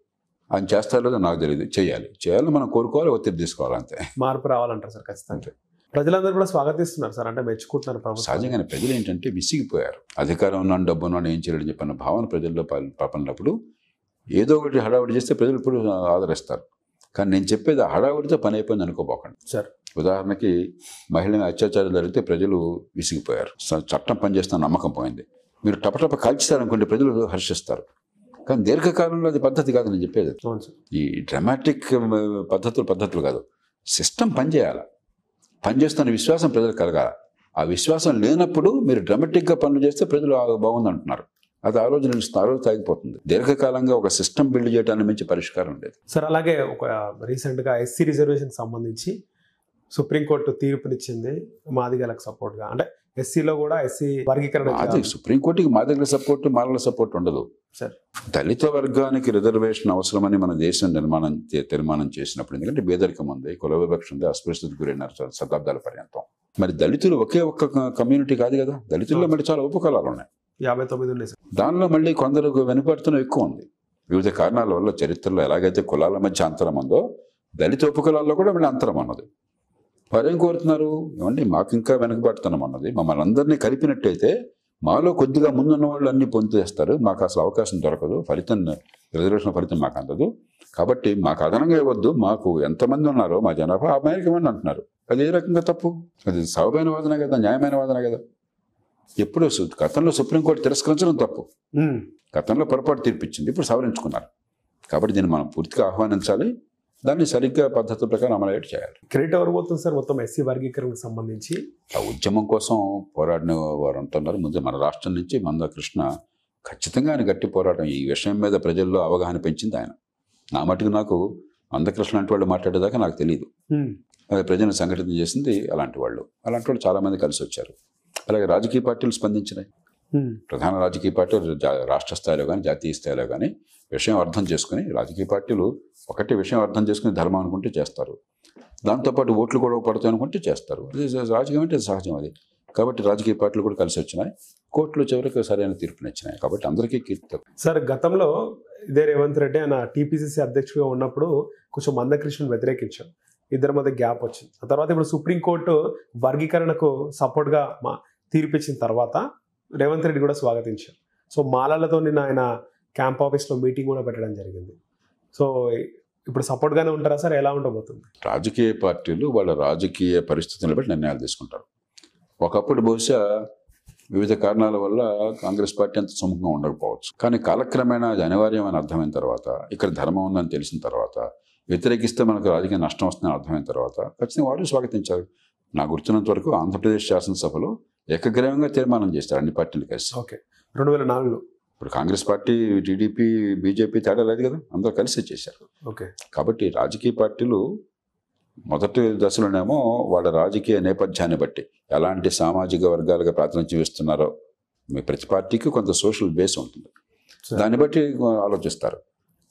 Speaker 1: ఆయన చేస్తారో లేదో నాకు తెలియదు. చేయాలి, మనం కోరుకోవాలి, ఒత్తిడి తీసుకోవాలి, అంతే.
Speaker 2: మార్పు రావాలంటారు సార్ ఖచ్చితంగా. ప్రజలందరూ కూడా స్వాగతిస్తున్నారు సార్, అంటే మెచ్చుకుంటున్నారు ప్రభుత్వం.
Speaker 1: సహజంగానే ప్రజలు ఏంటంటే విసిగిపోయారు. అధికారం ఉన్నాను, డబ్బు ఉన్నాను, ఏం చేయలేని చెప్పిన భావన ప్రజల్లో పాపన్నప్పుడు ఏదో ఒకటి హడావుడి చేస్తే ప్రజలు ఇప్పుడు ఆదరిస్తారు. కానీ నేను చెప్పేది హడావుడితో పని అయిపోయింది అనుకోపోకండి
Speaker 2: సార్.
Speaker 1: ఉదాహరణకి మహిళ అత్యాచారం జరిగితే ప్రజలు విసిగిపోయారు, చట్టం పనిచేస్తున్న నమ్మకం పోయింది. మీరు టపటప కాల్చిస్తారనుకోండి, ప్రజలు హర్షిస్తారు. కానీ దీర్ఘకాలంలో అది పద్ధతి కాదు నేను చెప్పేది. ఈ డ్రామాటిక్ పద్ధతులు కాదు, సిస్టమ్ పనిచేయాలి. పనిచేస్తున్న విశ్వాసం ప్రజలు కలగాల. ఆ విశ్వాసం లేనప్పుడు మీరు డ్రామాటిక్గా పనులు చేస్తే ప్రజలు బాగుంది అంటున్నారు, అది ఆ రోజు నిలుస్తుంది, ఆ రోజు తాగిపోతుంది. దీర్ఘకాలంగా ఒక సిస్టమ్ బిల్డ్ చేయడానికి మించి పరిష్కారం లేదు
Speaker 2: సార్. అలాగే ఒక రీసెంట్గా ఎస్సీ రిజర్వేషన్ సంబంధించి సుప్రీంకోర్టు తీర్పునిచ్చింది మాదిగలకు సపోర్ట్గా. అంటే ఎస్సీలో కూడా ఎస్సీ వర్గీకరణ,
Speaker 1: అది సుప్రీంకోర్టుకి మాదిగల సపోర్ట్, మాలల సపోర్ట్ ఉండదు
Speaker 2: సార్.
Speaker 1: దళిత వర్గానికి రిజర్వేషన్ అవసరమని మన దేశం తీర్మానం చేసినప్పుడు, ఎందుకంటే పేదరికం ఉంది, కుల వివక్ష ఉంది, అస్పృశ్యతకు గురైనారు శతాబ్దాల పర్యంతం. మరి దళితులు ఒకే ఒక్క కమ్యూనిటీ కాదు కదా, దళితుల్లో మళ్ళీ చాలా ఉపకులాలు ఉన్నాయి,
Speaker 2: 59 ఉన్నాయి సార్.
Speaker 1: దానిలో మళ్ళీ కొందరు వెనుపడుతున్న ఎక్కువ ఉంది. వివిధ కారణాల వల్ల చరిత్రలో ఎలాగైతే కులాల మధ్య అంతరం ఉందో, దళిత ఉపకులాల్లో కూడా మళ్ళీ అంతరం ఉన్నది. వారు ఏం కోరుతున్నారు, ఏమంటే మాకు ఇంకా వెనకబడుతున్నాం అన్నది. మమ్మల్ని అందరినీ కలిపినట్టయితే మాలో కొద్దిగా ముందున్న వాళ్ళు అన్ని పొందుతేస్తారు, మాకు అసలు అవకాశం దొరకదు, రిజర్వేషన్ ఫలితం మాకు అందదు, కాబట్టి మాకు అదనంగా ఇవ్వద్దు, మాకు ఎంతమంది ఉన్నారో మా జనాభా ఆ మేరకు ఇవ్వండి అంటున్నారు. అది ఏ రకంగా తప్పు? అది సబబైన వాదన కదా, న్యాయమైన వాదన కదా. ఎప్పుడు గతంలో సుప్రీంకోర్టు తిరస్కరించడం తప్పు, గతంలో పొరపాటు తీర్పిచ్చింది, ఇప్పుడు సవరించుకున్నారు. కాబట్టి దీన్ని మనం పూర్తిగా ఆహ్వానించాలి, దాన్ని సరిగ్గా పద్ధతి ప్రకారం అమలు చేయాలి.
Speaker 2: క్రెడిట్ ఎవరు పోతుంది సార్ మొత్తం ఎస్సీ వర్గీకరణకు సంబంధించి?
Speaker 1: ఆ ఉద్యమం కోసం పోరాడిన వారు అంటున్నారు. ముందు మన రాష్ట్రం నుంచి మందకృష్ణ ఖచ్చితంగా ఆయన గట్టి పోరాటం, ఈ విషయం మీద ప్రజల్లో అవగాహన పెంచింది ఆయన. నా మటుకు నాకు మందకృష్ణ లాంటి వాళ్ళు మాట్లాడేదాకా నాకు తెలియదు. ప్రజలను సంఘటితం చేసింది అలాంటి వాళ్ళు చాలామంది కలిసి వచ్చారు. అలాగే రాజకీయ పార్టీలు స్పందించినాయి. ప్రధాన రాజకీయ పార్టీలు రాష్ట్ర స్థాయిలో కానీ జాతీయ స్థాయిలో కానీ విషయం అర్థం చేసుకుని, రాజకీయ పార్టీలు ఒకటి విషయం అర్థం చేసుకుని ధర్మం అనుకుంటే చేస్తారు, దాంతోపాటు ఓట్లు కూడా పడతాయి అనుకుంటే చేస్తారు. రాజకీయం అంటే సహజం అది. కాబట్టి రాజకీయ పార్టీలు కూడా కలిసి వచ్చినాయి, కోర్టులో చివరికి సరైన తీర్పునిచ్చినాయి. కాబట్టి అందరికీ కీర్తి.
Speaker 2: సార్ గతంలో ఇదే రేవంత్ రెడ్డి ఆయన టీపీసీసీ అధ్యక్షుడిగా ఉన్నప్పుడు కొంచెం మందకృష్ణను వ్యతిరేకించారు, ఇద్దరి మధ్య గ్యాప్ వచ్చింది. ఆ తర్వాత ఇప్పుడు సుప్రీంకోర్టు వర్గీకరణకు సపోర్ట్గా తీర్పిచ్చిన తర్వాత రేవంత్ రెడ్డి కూడా స్వాగతించారు. సో మాలలతో నిన్న ఆయన క్యాంప్ ఆఫీస్లో మీటింగ్ కూడా పెట్టడం జరిగింది. సో ఇప్పుడు సపోర్ట్గానే ఉంటారా సార్, ఎలా ఉండబోతుంది?
Speaker 1: రాజకీయ పార్టీలు వాళ్ళ రాజకీయ పరిస్థితులను బట్టి నిర్ణయాలు తీసుకుంటారు. ఒకప్పుడు బహుశా వివిధ కారణాల వల్ల కాంగ్రెస్ పార్టీ అంత సుముఖంగా ఉండకపోవచ్చు, కానీ కాలక్రమేణా అది అనివార్యమని అర్థమైన తర్వాత, ఇక్కడ ధర్మం ఉందని తెలిసిన తర్వాత, వ్యతిరేకిస్తే మనకు రాజకీయ నష్టం వస్తుందని అర్థమైన తర్వాత ఖచ్చితంగా వారు స్వాగతించారు. నా గుర్తున్నంత వరకు ఆంధ్రప్రదేశ్ శాసనసభలో ఏకగ్రీవంగా తీర్మానం చేస్తారు అన్ని పార్టీలు కలిసి.
Speaker 2: ఓకే, 2004లో.
Speaker 1: ఇప్పుడు కాంగ్రెస్ పార్టీ, టీడీపీ, బీజేపీ తేడా లేదు కదా, అందరూ కలిసి చేశారు.
Speaker 2: ఓకే, కాబట్టి
Speaker 1: రాజకీయ పార్టీలు మొదటి దశలోనేమో వాళ్ళ రాజకీయ నేపథ్యాన్ని బట్టి ఎలాంటి సామాజిక వర్గాలుగా ప్రాతినిధ్యం ఇస్తున్నారో, మీ ప్రతి పార్టీకి కొంత సోషల్ బేస్ ఉంటుంది, దాన్ని బట్టి ఆలోచిస్తారు.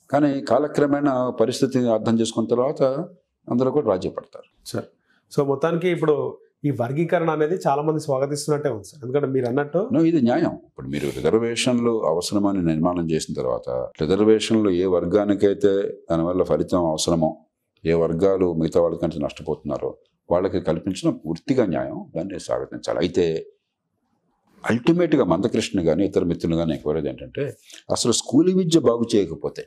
Speaker 1: కానీ కాలక్రమేణా పరిస్థితిని అర్థం చేసుకున్న తర్వాత అందరూ కూడా రాజీ పడతారు.
Speaker 2: సార్ సో మొత్తానికి ఇప్పుడు ఈ వర్గీకరణ అనేది చాలా మంది స్వాగతిస్తున్నట్టే ఉంది సార్, ఎందుకంటే మీరు అన్నట్టు
Speaker 1: ఇది న్యాయం. ఇప్పుడు మీరు రిజర్వేషన్లు అవసరమని నిర్మాణం చేసిన తర్వాత, రిజర్వేషన్లు ఏ వర్గానికైతే దానివల్ల ఫలితం అవసరమో, ఏ వర్గాలు మిగతా వాళ్ళకంటే నష్టపోతున్నారో వాళ్ళకి కల్పించడం పూర్తిగా న్యాయం, దాన్ని స్వాగతించాలి. అయితే అల్టిమేట్గా మందకృష్ణ కానీ ఇతర మిత్రులు కానీ కోరేది ఏంటంటే, అసలు స్కూల్ విద్య బాగు చేయకపోతే,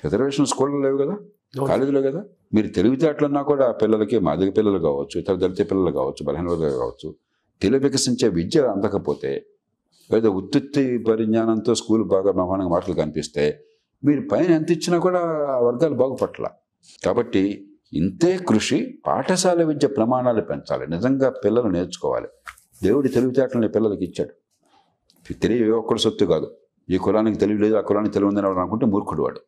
Speaker 1: రిజర్వేషన్ స్కూళ్ళు లేవు కదా, కాలేజీలో కదా, మీరు తెలివితేటలున్నా కూడా పిల్లలకి, మాదిగ పిల్లలు కావచ్చు, ఇతర దళిత పిల్లలు కావచ్చు, బలహీన వర్గాలు కావచ్చు, తెలివి వికసించే విద్య అందకపోతే, లేదా ఉత్తుత్తి పరిజ్ఞానంతో స్కూల్ బాగా బ్రహ్మాండంగా మాటలు కనిపిస్తే, మీరు పైన ఎంత ఇచ్చినా కూడా వర్గాలు బాగుపట్ల. కాబట్టి ఇంతే కృషి, పాఠశాల విద్య ప్రమాణాలు పెంచాలి, నిజంగా పిల్లలు నేర్చుకోవాలి. దేవుడి తెలివితేటలని పిల్లలకి ఇచ్చాడు, తెలివి ఒక్కడి సొత్తు కాదు. ఈ కులానికి తెలివి లేదు, ఆ కులానికి తెలివి ఉందని అనుకుంటే మూర్ఖుడు వాడు.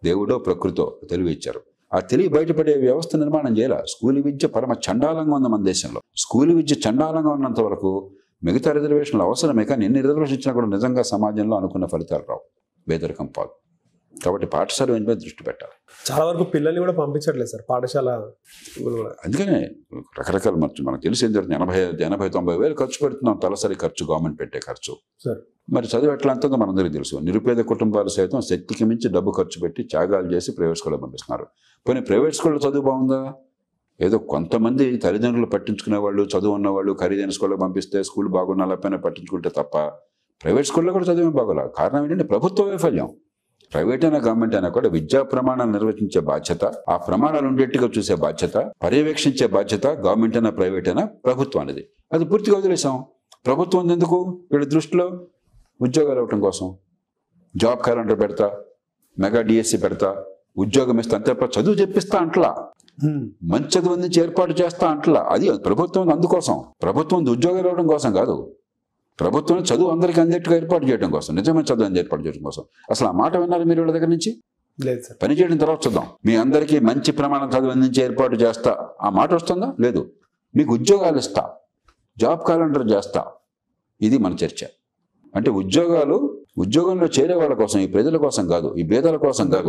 Speaker 1: దేవుడో ప్రకృతో తెలివి ఇచ్చారు, ఆ తెలివి బయటపడే వ్యవస్థ నిర్మాణం చేయాలి. స్కూల్ విద్య పరమ చండాలంగా ఉంది మన దేశంలో. స్కూల్ విద్య చండాలంగా ఉన్నంత వరకు మిగతా రిజర్వేషన్లు అవసరమే, కానీ ఎన్ని రిజర్వేషన్ ఇచ్చినా కూడా నిజంగా సమాజంలో అనుకున్న ఫలితాలు రావు, పేదరికం పాదు. కాబట్టి పాఠశాల మీద దృష్టి పెట్టాలి.
Speaker 2: చాలా వరకు పిల్లల్ని కూడా పంపించట్లేదు సార్ పాఠశాల.
Speaker 1: అందుకనే రకరకాల మనకు తెలిసి ఏం జరుగుతుంది, 80-90 వేలు ఖర్చు పెడుతున్నాం తలసరి ఖర్చు, గవర్నమెంట్ పెట్టే ఖర్చు. మరి చదువు ఎట్లా అంటుందో మనందరికీ తెలుసు. నిరుపేద కుటుంబాలు సైతం శక్తికి మించి డబ్బు ఖర్చు పెట్టి త్యాగాలు చేసి ప్రైవేట్ స్కూల్లో పంపిస్తున్నారు. పోనీ ప్రైవేట్ స్కూల్లో చదువు బాగుందా? ఏదో కొంతమంది తల్లిదండ్రులు పట్టించుకునే వాళ్ళు, చదువు ఉన్నవాళ్ళు ఖరీదైన స్కూల్లో పంపిస్తే స్కూల్ బాగున్నా లేకపోయినా పట్టించుకుంటే తప్ప, ప్రైవేట్ స్కూల్లో కూడా చదువు బాగోలా. కారణం ఏంటంటే ప్రభుత్వ వైఫల్యం. ప్రైవేట్ అయినా గవర్నమెంట్ అయినా కూడా విద్యా ప్రమాణాలు నిర్వహించే బాధ్యత, ఆ ప్రమాణాలు ఉండేట్టుగా చూసే బాధ్యత, పర్యవేక్షించే బాధ్యత గవర్నమెంట్ అయినా ప్రైవేట్ అయినా ప్రభుత్వం అనేది. అది పూర్తిగా వదిలేసాం. ప్రభుత్వం ఎందుకు? వీళ్ళ దృష్టిలో ఉద్యోగాలు ఇవ్వటం కోసం, జాబ్ క్యాలెండర్ పెడతా, మెగా డిఎస్సి పెడతా, ఉద్యోగం ఇస్తా, అంతే చదువు చెప్పిస్తా అంటలా, మంచి చదువు నుంచి ఏర్పాటు చేస్తా అంటలా. అది ప్రభుత్వం అందుకోసం, ప్రభుత్వం ఉద్యోగాలు ఇవ్వడం కోసం కాదు, ప్రభుత్వం చదువు అందరికీ అందేట్టుగా ఏర్పాటు చేయడం కోసం, నిజమైన చదువు అంది ఏర్పాటు చేయడం కోసం. అసలు ఆ మాట విన్నారు మీరు వీళ్ళ దగ్గర నుంచి?
Speaker 2: లేదు సార్.
Speaker 1: పని చేయడం తర్వాత చూద్దాం. మీ అందరికీ మంచి ప్రమాణం చదువు అందించి ఏర్పాటు చేస్తా, ఆ మాట వస్తుందా? లేదు. మీకు ఉద్యోగాలు ఇస్తా, జాబ్ క్యాలెండర్ చేస్తా, ఇది మన చర్చ. అంటే ఉద్యోగంలో చేరే వాళ్ళ కోసం, ఈ ప్రజల కోసం కాదు, ఈ పేదల కోసం కాదు,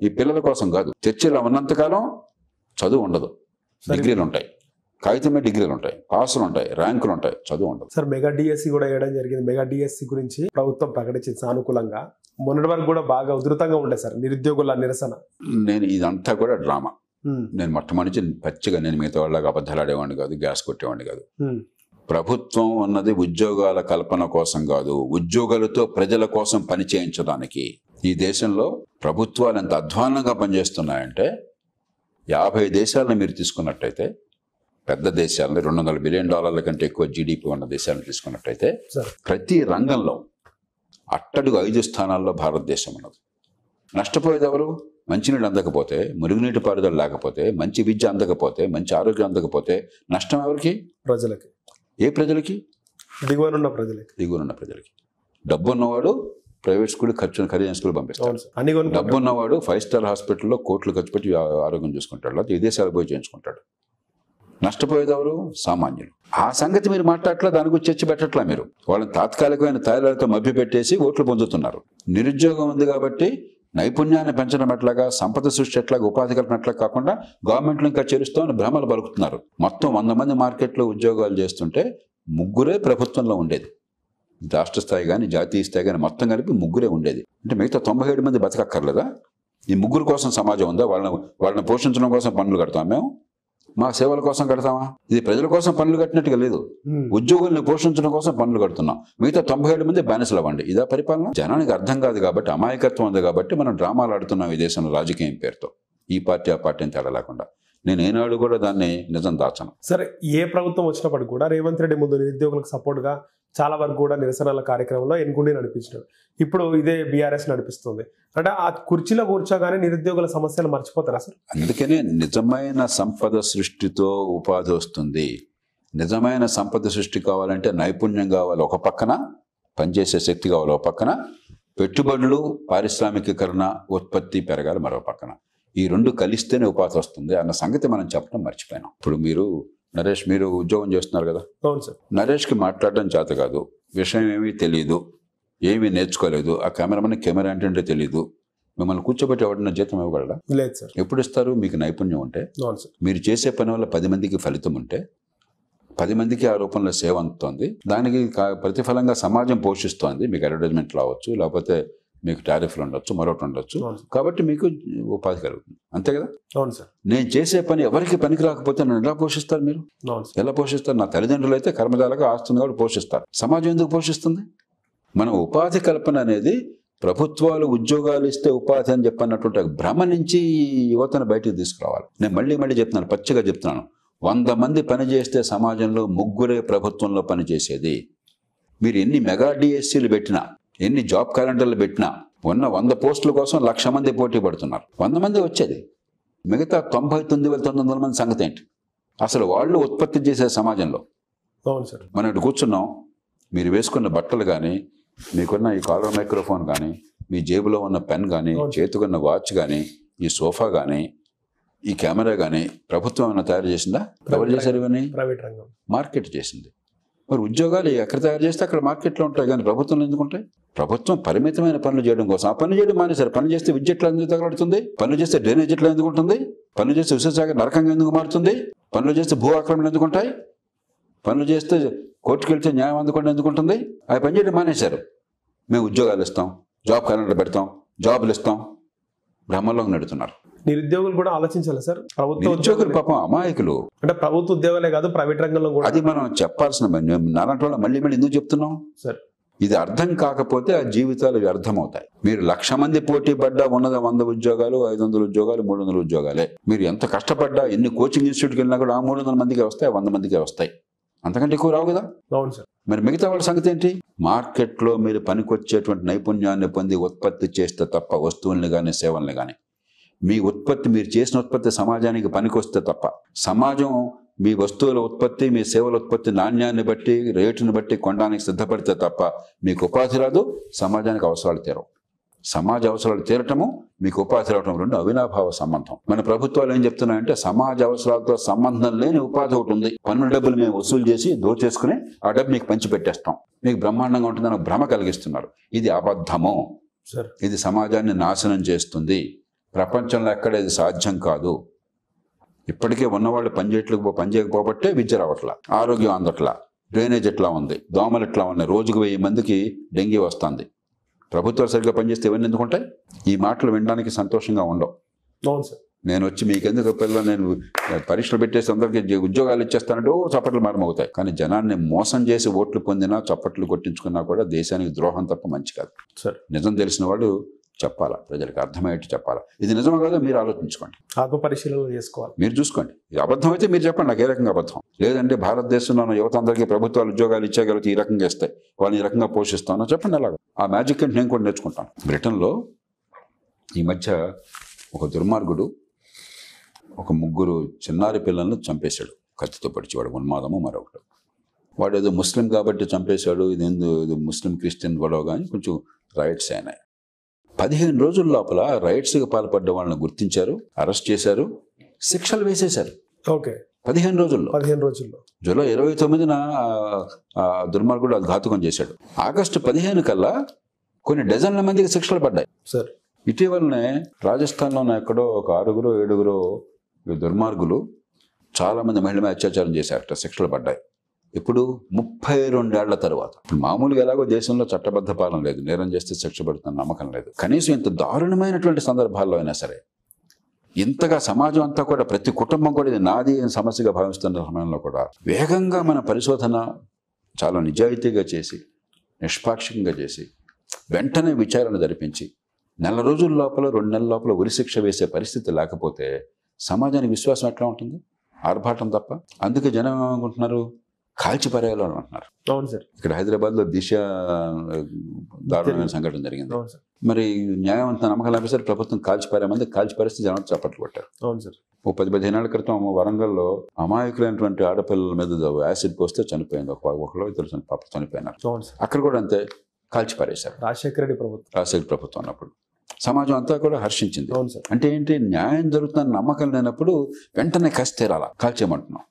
Speaker 1: ఈ పిల్లల కోసం కాదు. చర్చలో ఉన్నంతకాలం చదువు ఉండదు. డిగ్రీలు ఉంటాయి, కాగితమే డిగ్రీలు ఉంటాయి, పాసులు ఉంటాయి, ర్యాంకులు ఉంటాయి, చదువు ఉండదు.
Speaker 2: సార్ మెగా డిఎస్సి కూడా వేయడం జరిగింది. మెగా డిఎస్సి గురించి ప్రభుత్వం ప్రకటించింది సానుకూలంగా. మొన్నటి వరకు కూడా బాగా ఉధృతంగా ఉండే సార్ నిరుద్యోగుల నిరసన.
Speaker 1: నేను ఇదంతా కూడా డ్రామా. నేను మొట్టమొదటి పచ్చిగా, నేను మిగతా వాళ్ళగా అబద్ధాలు ఆడేవాడిని కాదు, గ్యాస్ కొట్టేవాడిని కాదు. ప్రభుత్వం అన్నది ఉద్యోగాల కల్పన కోసం కాదు, ఉద్యోగాలతో ప్రజల కోసం పని చేయించడానికి. ఈ దేశంలో ప్రభుత్వాలు ఎంత అధ్వానంగా పనిచేస్తున్నాయంటే, 50 దేశాలను మీరు తీసుకున్నట్టయితే పెద్ద దేశాలని $200 బిలియన్ కంటే ఎక్కువ జీడిపి ఉన్న దేశాలను తీసుకున్నట్టయితే
Speaker 2: సార్
Speaker 1: ప్రతి రంగంలో అట్టడుగు 5 స్థానాల్లో భారతదేశం ఉన్నది. నష్టపోయేది ఎవరు? మంచినీళ్ళు అందకపోతే, మురుగునీటి పారుదల లేకపోతే, మంచి విద్య అందకపోతే, మంచి ఆరోగ్యం అందకపోతే నష్టం ఎవరికి?
Speaker 2: ప్రజలకి.
Speaker 1: ఏ ప్రజలకి?
Speaker 2: దిగువనున్న ప్రజలకి.
Speaker 1: దిగువనున్న ప్రజలకి. డబ్బు ఉన్నవాడు ప్రైవేట్ స్కూల్ ఖరీదైన స్కూల్ పంపిస్తాడు. డబ్బు ఉన్నవాడు 5 స్టార్ హాస్పిటల్లో కోట్లు ఖర్చు పెట్టి ఆరోగ్యం చూసుకుంటాడు, లేకపోతే విదేశాలు పోయి చేయించుకుంటాడు. నష్టపోయేది ఎవరు? సామాన్యులు. ఆ సంగతి మీరు మాట్లాడట్లా, దాని గురించి చర్చ పెట్టట్లా. మీరు వాళ్ళని తాత్కాలికమైన తాయిలాలతో మభ్య పెట్టేసి ఓట్లు పొందుతున్నారు. నిరుద్యోగం ఉంది కాబట్టి నైపుణ్యాన్ని పెంచడం ఎట్లాగా, సంపద సృష్టి ఎట్లాగా, ఉపాధి కల్పన ఎట్లా కాకుండా గవర్నమెంట్లు ఇంకా చేరుస్తామని భ్రమలు పలుకుతున్నారు. మొత్తం 100 మంది మార్కెట్లో ఉద్యోగాలు చేస్తుంటే 3 ప్రభుత్వంలో ఉండేది. రాష్ట్ర స్థాయి కానీ జాతీయ స్థాయి కానీ మొత్తం కలిపి 3 ఉండేది. అంటే మిగతా 97 మంది బతకక్కర్లేదా? ఈ 3 కోసం సమాజం ఉందా? వాళ్ళని పోషించడం కోసం పన్నులు కడతాం మేము? మా సేవల కోసం కడతామా? ఇది ప్రజల కోసం పన్నులు కట్టినట్టుగా లేదు. ఉద్యోగుల్ని పోషించడం కోసం పన్నులు కడుతున్నాం. మిగతా 97 మంది బానిసలు అవ్వండి. ఇదా పరిపాలన? జనానికి అర్థం కాదు కాబట్టి, అమాయకత్వం ఉంది కాబట్టి మనం డ్రామాలు ఆడుతున్నాం ఈ దేశంలో రాజకీయం పేరుతో. ఈ పార్టీ ఆ పార్టీ అని తేడా లేకుండా. నేను ఏనాడు కూడా దాన్ని నిజం దాచను.
Speaker 2: సరే, ఏ ప్రభుత్వం వచ్చినప్పటికీ కూడా రేవంత్ రెడ్డి ముందు నిరుద్యోగులకు సపోర్ట్గా చాలా వరకు కూడా నిరసనల కార్యక్రమంలో ఎన్నుకుండి నడిపించినాడు. ఇప్పుడు ఇదే బీఆర్ఎస్ నడిపిస్తుంది. అంటే ఆ కుర్చీలో కూర్చోగానే నిరుద్యోగుల సమస్యలు మర్చిపోతారా సార్?
Speaker 1: అందుకనే నిజమైన సంపద సృష్టితో ఉపాధి వస్తుంది. నిజమైన సంపద సృష్టి కావాలంటే నైపుణ్యం కావాలి ఒక పక్కన, పనిచేసే శక్తి కావాలి ఒక పక్కన, పెట్టుబడులు, పారిశ్రామికీకరణ, ఉత్పత్తి పెరగాలి మరో పక్కన. ఈ 2 కలిస్తేనే ఉపాధి వస్తుంది అన్న సంగతి మనం చెప్పడం మర్చిపోయినాం. ఇప్పుడు నరేష్, మీరు ఉద్యోగం చేస్తున్నారు కదా.
Speaker 2: అవును సార్.
Speaker 1: నరేష్కి మాట్లాడడం చేత కాదు, విషయం ఏమీ తెలియదు, ఏమీ నేర్చుకోలేదు. ఆ కెమెరా అంటే తెలియదు. మిమ్మల్ని కూర్చోబెట్టి ఎవడన్నా జీతం ఇవ్వగలరా?
Speaker 2: లేదు సార్.
Speaker 1: ఎప్పుడు ఇస్తారు? మీకు నైపుణ్యం ఉంటే, మీరు చేసే పని వల్ల 10 మందికి ఫలితం ఉంటే, 10 మందికి ఆ రూపంలో సేవ అందుతోంది, దానికి ప్రతిఫలంగా సమాజం పోషిస్తోంది. మీకు అడ్వర్టైజ్మెంట్ రావచ్చు, లేకపోతే మీకు టారిఫ్లు ఉండొచ్చు, మరొకటి ఉండొచ్చు. కాబట్టి మీకు ఉపాధి కలుగుతుంది. అంతే కదా?
Speaker 2: అవును సార్.
Speaker 1: నేను చేసే పని ఎవరికి పనికి రాకపోతే నన్ను ఎలా పోషిస్తారు? మీరు ఎలా పోషిస్తారు? నా తల్లిదండ్రులు అయితే కర్మజాలగా ఆస్తుంది కాబట్టి పోషిస్తారు. సమాజం ఎందుకు పోషిస్తుంది? మన ఉపాధి కల్పన అనేది ప్రభుత్వాలు ఉద్యోగాలు ఇస్తే ఉపాధి అని చెప్పన్నటువంటి భ్రమ నుంచి యువతను బయటకు తీసుకురావాలి. నేను మళ్ళీ చెప్తున్నాను, పచ్చిగా చెప్తున్నాను. 100 మంది పని చేస్తే సమాజంలో 3 ప్రభుత్వంలో పనిచేసేది. మీరు ఎన్ని మెగా డిఎస్సీలు పెట్టినా, ఎన్ని జాబ్ క్యాలెండర్లు పెట్టినా, ఉన్న 100 పోస్టుల కోసం 1,00,000 మంది పోటీ పడుతున్నారు. 100 మంది వచ్చేది. మిగతా 99,900 మంది సంగతి ఏంటి? అసలు వాళ్ళు ఉత్పత్తి చేసే సమాజంలో మనం ఇటు కూర్చున్నాం. మీరు వేసుకున్న బట్టలు కానీ, మీకున్న ఈ కాలర్ మైక్రోఫోన్ కానీ, మీ జేబులో ఉన్న పెన్ కానీ, చేతుకున్న వాచ్ కానీ, ఈ సోఫా కానీ, ఈ కెమెరా కానీ ప్రభుత్వం ఏమైనా తయారు చేసిందా? ఎవరు చేశారు? ఇవన్నీ
Speaker 2: ప్రైవేట్ రంగం,
Speaker 1: మార్కెట్ చేసింది. మరి ఉద్యోగాలు ఎక్కడ తయారు చేస్తే అక్కడ మార్కెట్లో ఉంటాయి, కానీ ప్రభుత్వంలో ఎందుకు ఉంటాయి? ప్రభుత్వం పరిమితమైన పనులు చేయడం కోసం ఆ పనులు చేయడం మానేశారు. పనులు చేస్తే విద్య ఎట్లా ఎందుకు తగలడుతుంది? పనులు చేస్తే డ్రైనేజ్ ఎట్లా ఎందుకు ఉంటుంది? పనులు చేస్తే విశ్వసాగ నరకంగా ఎందుకు మారుతుంది? పనులు చేస్తే భూ ఆక్రమణ ఎందుకు ఉంటాయి? పనులు చేస్తే కోర్టుకు వెళ్తే న్యాయం అందుకుండా ఎందుకు ఉంటుంది? అవి పని చేయడం మానేశారు. మేము ఉద్యోగాలు ఇస్తాం, జాబ్ క్యాలెండర్ పెడతాం, జాబులు ఇస్తాం, భ్రమంలోకి నడుతున్నారు.
Speaker 2: నిరుద్యోగులు కూడా ఆలోచించాలి సార్.
Speaker 1: ప్రభుత్వ ఉద్యోగులు పాపం అమాయకులు.
Speaker 2: అంటే ప్రభుత్వ ఉద్యోగాలే కాదు, ప్రైవేట్ రంగంలో కూడా.
Speaker 1: అది మనం చెప్పాల్సిన నాలాంటి వాళ్ళు మళ్ళీ ఎందుకు చెప్తున్నాం
Speaker 2: సార్?
Speaker 1: ఇది అర్థం కాకపోతే ఆ జీవితాలు వ్యర్థమవుతాయి. మీరు 1,00,000 మంది పోటీ పడ్డా ఉన్నది 100 ఉద్యోగాలు, 500 ఉద్యోగాలు, 300 ఉద్యోగాలే. మీరు ఎంత కష్టపడ్డా, ఎన్ని కోచింగ్ ఇన్స్టిట్యూట్కి వెళ్ళినా కూడా ఆ 300 మందికే వస్తాయి, 100 మందికే వస్తాయి. అంతకంటే ఎక్కువ రావు కదా.
Speaker 2: అవును సార్.
Speaker 1: మరి మిగతా వాళ్ళ సంగతి ఏంటి? మార్కెట్లో మీరు పనికొచ్చేటువంటి నైపుణ్యాన్ని పొంది ఉత్పత్తి చేస్తే తప్ప, వస్తువుల్ని కానీ సేవల్ని కానీ, మీ ఉత్పత్తి, మీరు చేసిన ఉత్పత్తి సమాజానికి పనికొస్తే తప్ప, సమాజం మీ వస్తువుల ఉత్పత్తి, మీ సేవల ఉత్పత్తి నాణ్యాన్ని బట్టి, రేటుని బట్టి కొనడానికి సిద్ధపడితే తప్ప మీకు ఉపాధి రాదు, సమాజానికి అవసరాలు తీరవు. సమాజ అవసరాలు తీరటము, మీకు ఉపాధి రావటం 2 అవినాభావ సంబంధం. మన ప్రభుత్వాలు ఏం చెప్తున్నాయంటే సమాజ అవసరాలతో సంబంధం లేని ఉపాధి ఒకటి ఉంది, పన్ను డబ్బులు మేము వసూలు చేసి దోచేసుకుని ఆ డబ్బు మీకు పంచి పెట్టేస్తాం, మీకు బ్రహ్మాండంగా ఉంటుందని భ్రమ కలిగిస్తున్నారు. ఇది అబద్ధము. ఇది సమాజాన్ని నాశనం చేస్తుంది. ప్రపంచంలో ఎక్కడ ఇది సాధ్యం కాదు. ఇప్పటికే ఉన్నవాళ్ళు పనిచేయకపోబట్టే విద్య రావట్లా, ఆరోగ్యం అందట్లా, డ్రైనేజ్ ఎట్లా ఉంది, దోమలు ఎట్లా ఉన్నాయి, రోజుకు 1000 మందికి డెంగీ వస్తుంది. ప్రభుత్వాలు సరిగ్గా పనిచేస్తే ఇవన్నీ ఎందుకుంటాయి? ఈ మాటలు వినడానికి సంతోషంగా ఉండవు.
Speaker 2: అవును సార్.
Speaker 1: నేను వచ్చి మీకెందుకు నేను పరీక్షలు పెట్టేసి అందరికీ ఉద్యోగాలు ఇచ్చేస్తానంటే చప్పట్లు మారమవుతాయి. కానీ జనాన్ని మోసం చేసి ఓట్లు పొందినా, చప్పట్లు కొట్టించుకున్నా కూడా దేశానికి ద్రోహం తప్ప మంచి కాదు. నిజం తెలిసిన వాడు చెప్పాలా, ప్రజలకు అర్థమయ్యేట్టు చెప్పాలా. ఇది నిజమా కాదో మీరు ఆలోచించుకోండి,
Speaker 2: ఆత్మ పరిశీలన చేసుకోవాలి.
Speaker 1: మీరు చూసుకోండి. ఇది అబద్ధం అయితే మీరు చెప్పండి నాకు ఏ రకంగా అబద్ధం. లేదంటే భారతదేశంలో ఉన్న యువత అందరికీ ప్రభుత్వాలు ఉద్యోగాలు ఇచ్చేయగలిగితే ఈ రకంగా ఇస్తాయి, వాళ్ళని ఈ రకంగా పోషిస్తానో చెప్పండి. అలాగా ఆ మ్యాజిక్ అంటే నేను కూడా నేర్చుకుంటాను. బ్రిటన్లో ఈ మధ్య ఒక దుర్మార్గుడు ఒక 3 చిన్నారి పిల్లలను చంపేశాడు, కత్తితో పొడిచేవాడు, ఉన్మాదము మరొకటి. వాడు ఏదో ముస్లిం కాబట్టి చంపేశాడు, ఇది ముస్లిం క్రిస్టియన్ గొడవ కానీ కొంచెం రైట్స్ అయినాయి. 15 రోజుల లోపల రైట్స్కి పాల్పడ్డ వాళ్ళని గుర్తించారు, అరెస్ట్ చేశారు, శిక్షలు వేసేశారు.
Speaker 2: ఓకే,
Speaker 1: 15 రోజుల్లో. జూలై 29న దుర్మార్గుడు అది ఘాతుకం చేశాడు. ఆగస్టు 15 కల్లా కొన్ని డజన్ల మందికి శిక్షలు పడ్డాయి.
Speaker 2: సార్
Speaker 1: ఇటీవలనే రాజస్థాన్లోనే ఎక్కడో ఒక 6-7 దుర్మార్గులు చాలా మంది మహిళల మీద అత్యాచారం చేశారట, శిక్షలు పడ్డాయి. ఇప్పుడు 32 ఏళ్ల తర్వాత. మామూలుగా ఎలాగో దేశంలో చట్టబద్ధ పాలన లేదు, నేరం చేస్తే శిక్ష పడుతున్న నమ్మకం లేదు. కనీసం ఇంత దారుణమైనటువంటి సందర్భాల్లో అయినా సరే ఇంతగా సమాజం అంతా కూడా, ప్రతి కుటుంబం కూడా ఇది నాది సమస్యగా భావిస్తున్న సమయంలో కూడా వేగంగా మన పరిశోధన చాలా నిజాయితీగా చేసి, నిష్పాక్షికంగా చేసి, వెంటనే విచారణ జరిపించి 4 రోజుల లోపల 2 నెలల లోపల ఉరిశిక్ష వేసే పరిస్థితి లేకపోతే సమాజానికి విశ్వాసం ఎట్లా ఉంటుంది? ఆర్భాటం తప్ప. అందుకే జనం ఏమనుకుంటున్నారు, కాల్చి పరేయాలని అంటున్నారు.
Speaker 2: అవును సార్.
Speaker 1: ఇక్కడ హైదరాబాద్లో దిశ దారుణమైన సంఘటన జరిగింది. మరి న్యాయవంత నమ్మకం లేకపోతే ప్రభుత్వం కాల్చి పారేమంది, కాల్చి పరిస్థితి జనం చప్పట్లు కొట్టారు.
Speaker 2: అవును సార్.
Speaker 1: 10-15 ఏళ్ల క్రితం వరంగల్లో అమాయకులైనటువంటి ఆడపిల్లల మీద యాసిడ్ పోస్తే చనిపోయింది, ఒకళ్ళు తెలుసు పాప చనిపోయినారు. అక్కడ కూడా అంతే, కాల్చి పారేశారు. రాజశేఖర ప్రభుత్వం అన్నప్పుడు సమాజం అంతా కూడా హర్షించింది. అంటే ఏంటి, న్యాయం జరుగుతుందని నమ్మకం లేనప్పుడు వెంటనే కసి తీరాలా, కాల్చేయమంటున్నాం.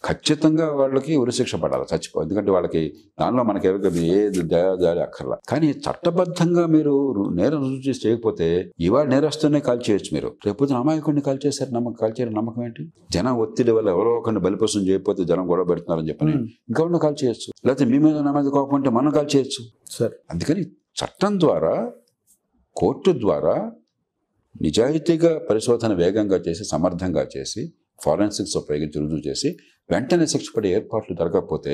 Speaker 1: ఖచ్చితంగా వాళ్ళకి ఉరిశిక్ష పడాలి, చచ్చిపో. ఎందుకంటే వాళ్ళకి దానిలో మనకి ఏది దయాదారి అక్కర్లా. కానీ చట్టబద్ధంగా మీరు నేరం రుజువు చేసి చేయకపోతే ఇవాళ నేరస్తునే కాల్చేయచ్చు మీరు, రేపు అమాయకుడిని కాల్చేశారు, కాల్చేయడం నమ్మకం ఏంటి? జనం ఒత్తిడి వల్ల ఎవరో ఒకరిని బలిపోసం చేయకపోతే జనం గొడవ పెడుతున్నారని చెప్పని ఇంకొకరిని కాల్చేయచ్చు, లేకపోతే మీ మీద నా మీద కోపం అంటే మనం కాల్చేయచ్చు సార్. అందుకని చట్టం ద్వారా, కోర్టు ద్వారా నిజాయితీగా పరిశోధన వేగంగా చేసి, సమర్థంగా చేసి, ఫారెన్సిక్స్ ఉపయోగించి రుజువు చేసి వెంటనే శిక్ష పడే ఏర్పాట్లు జరగకపోతే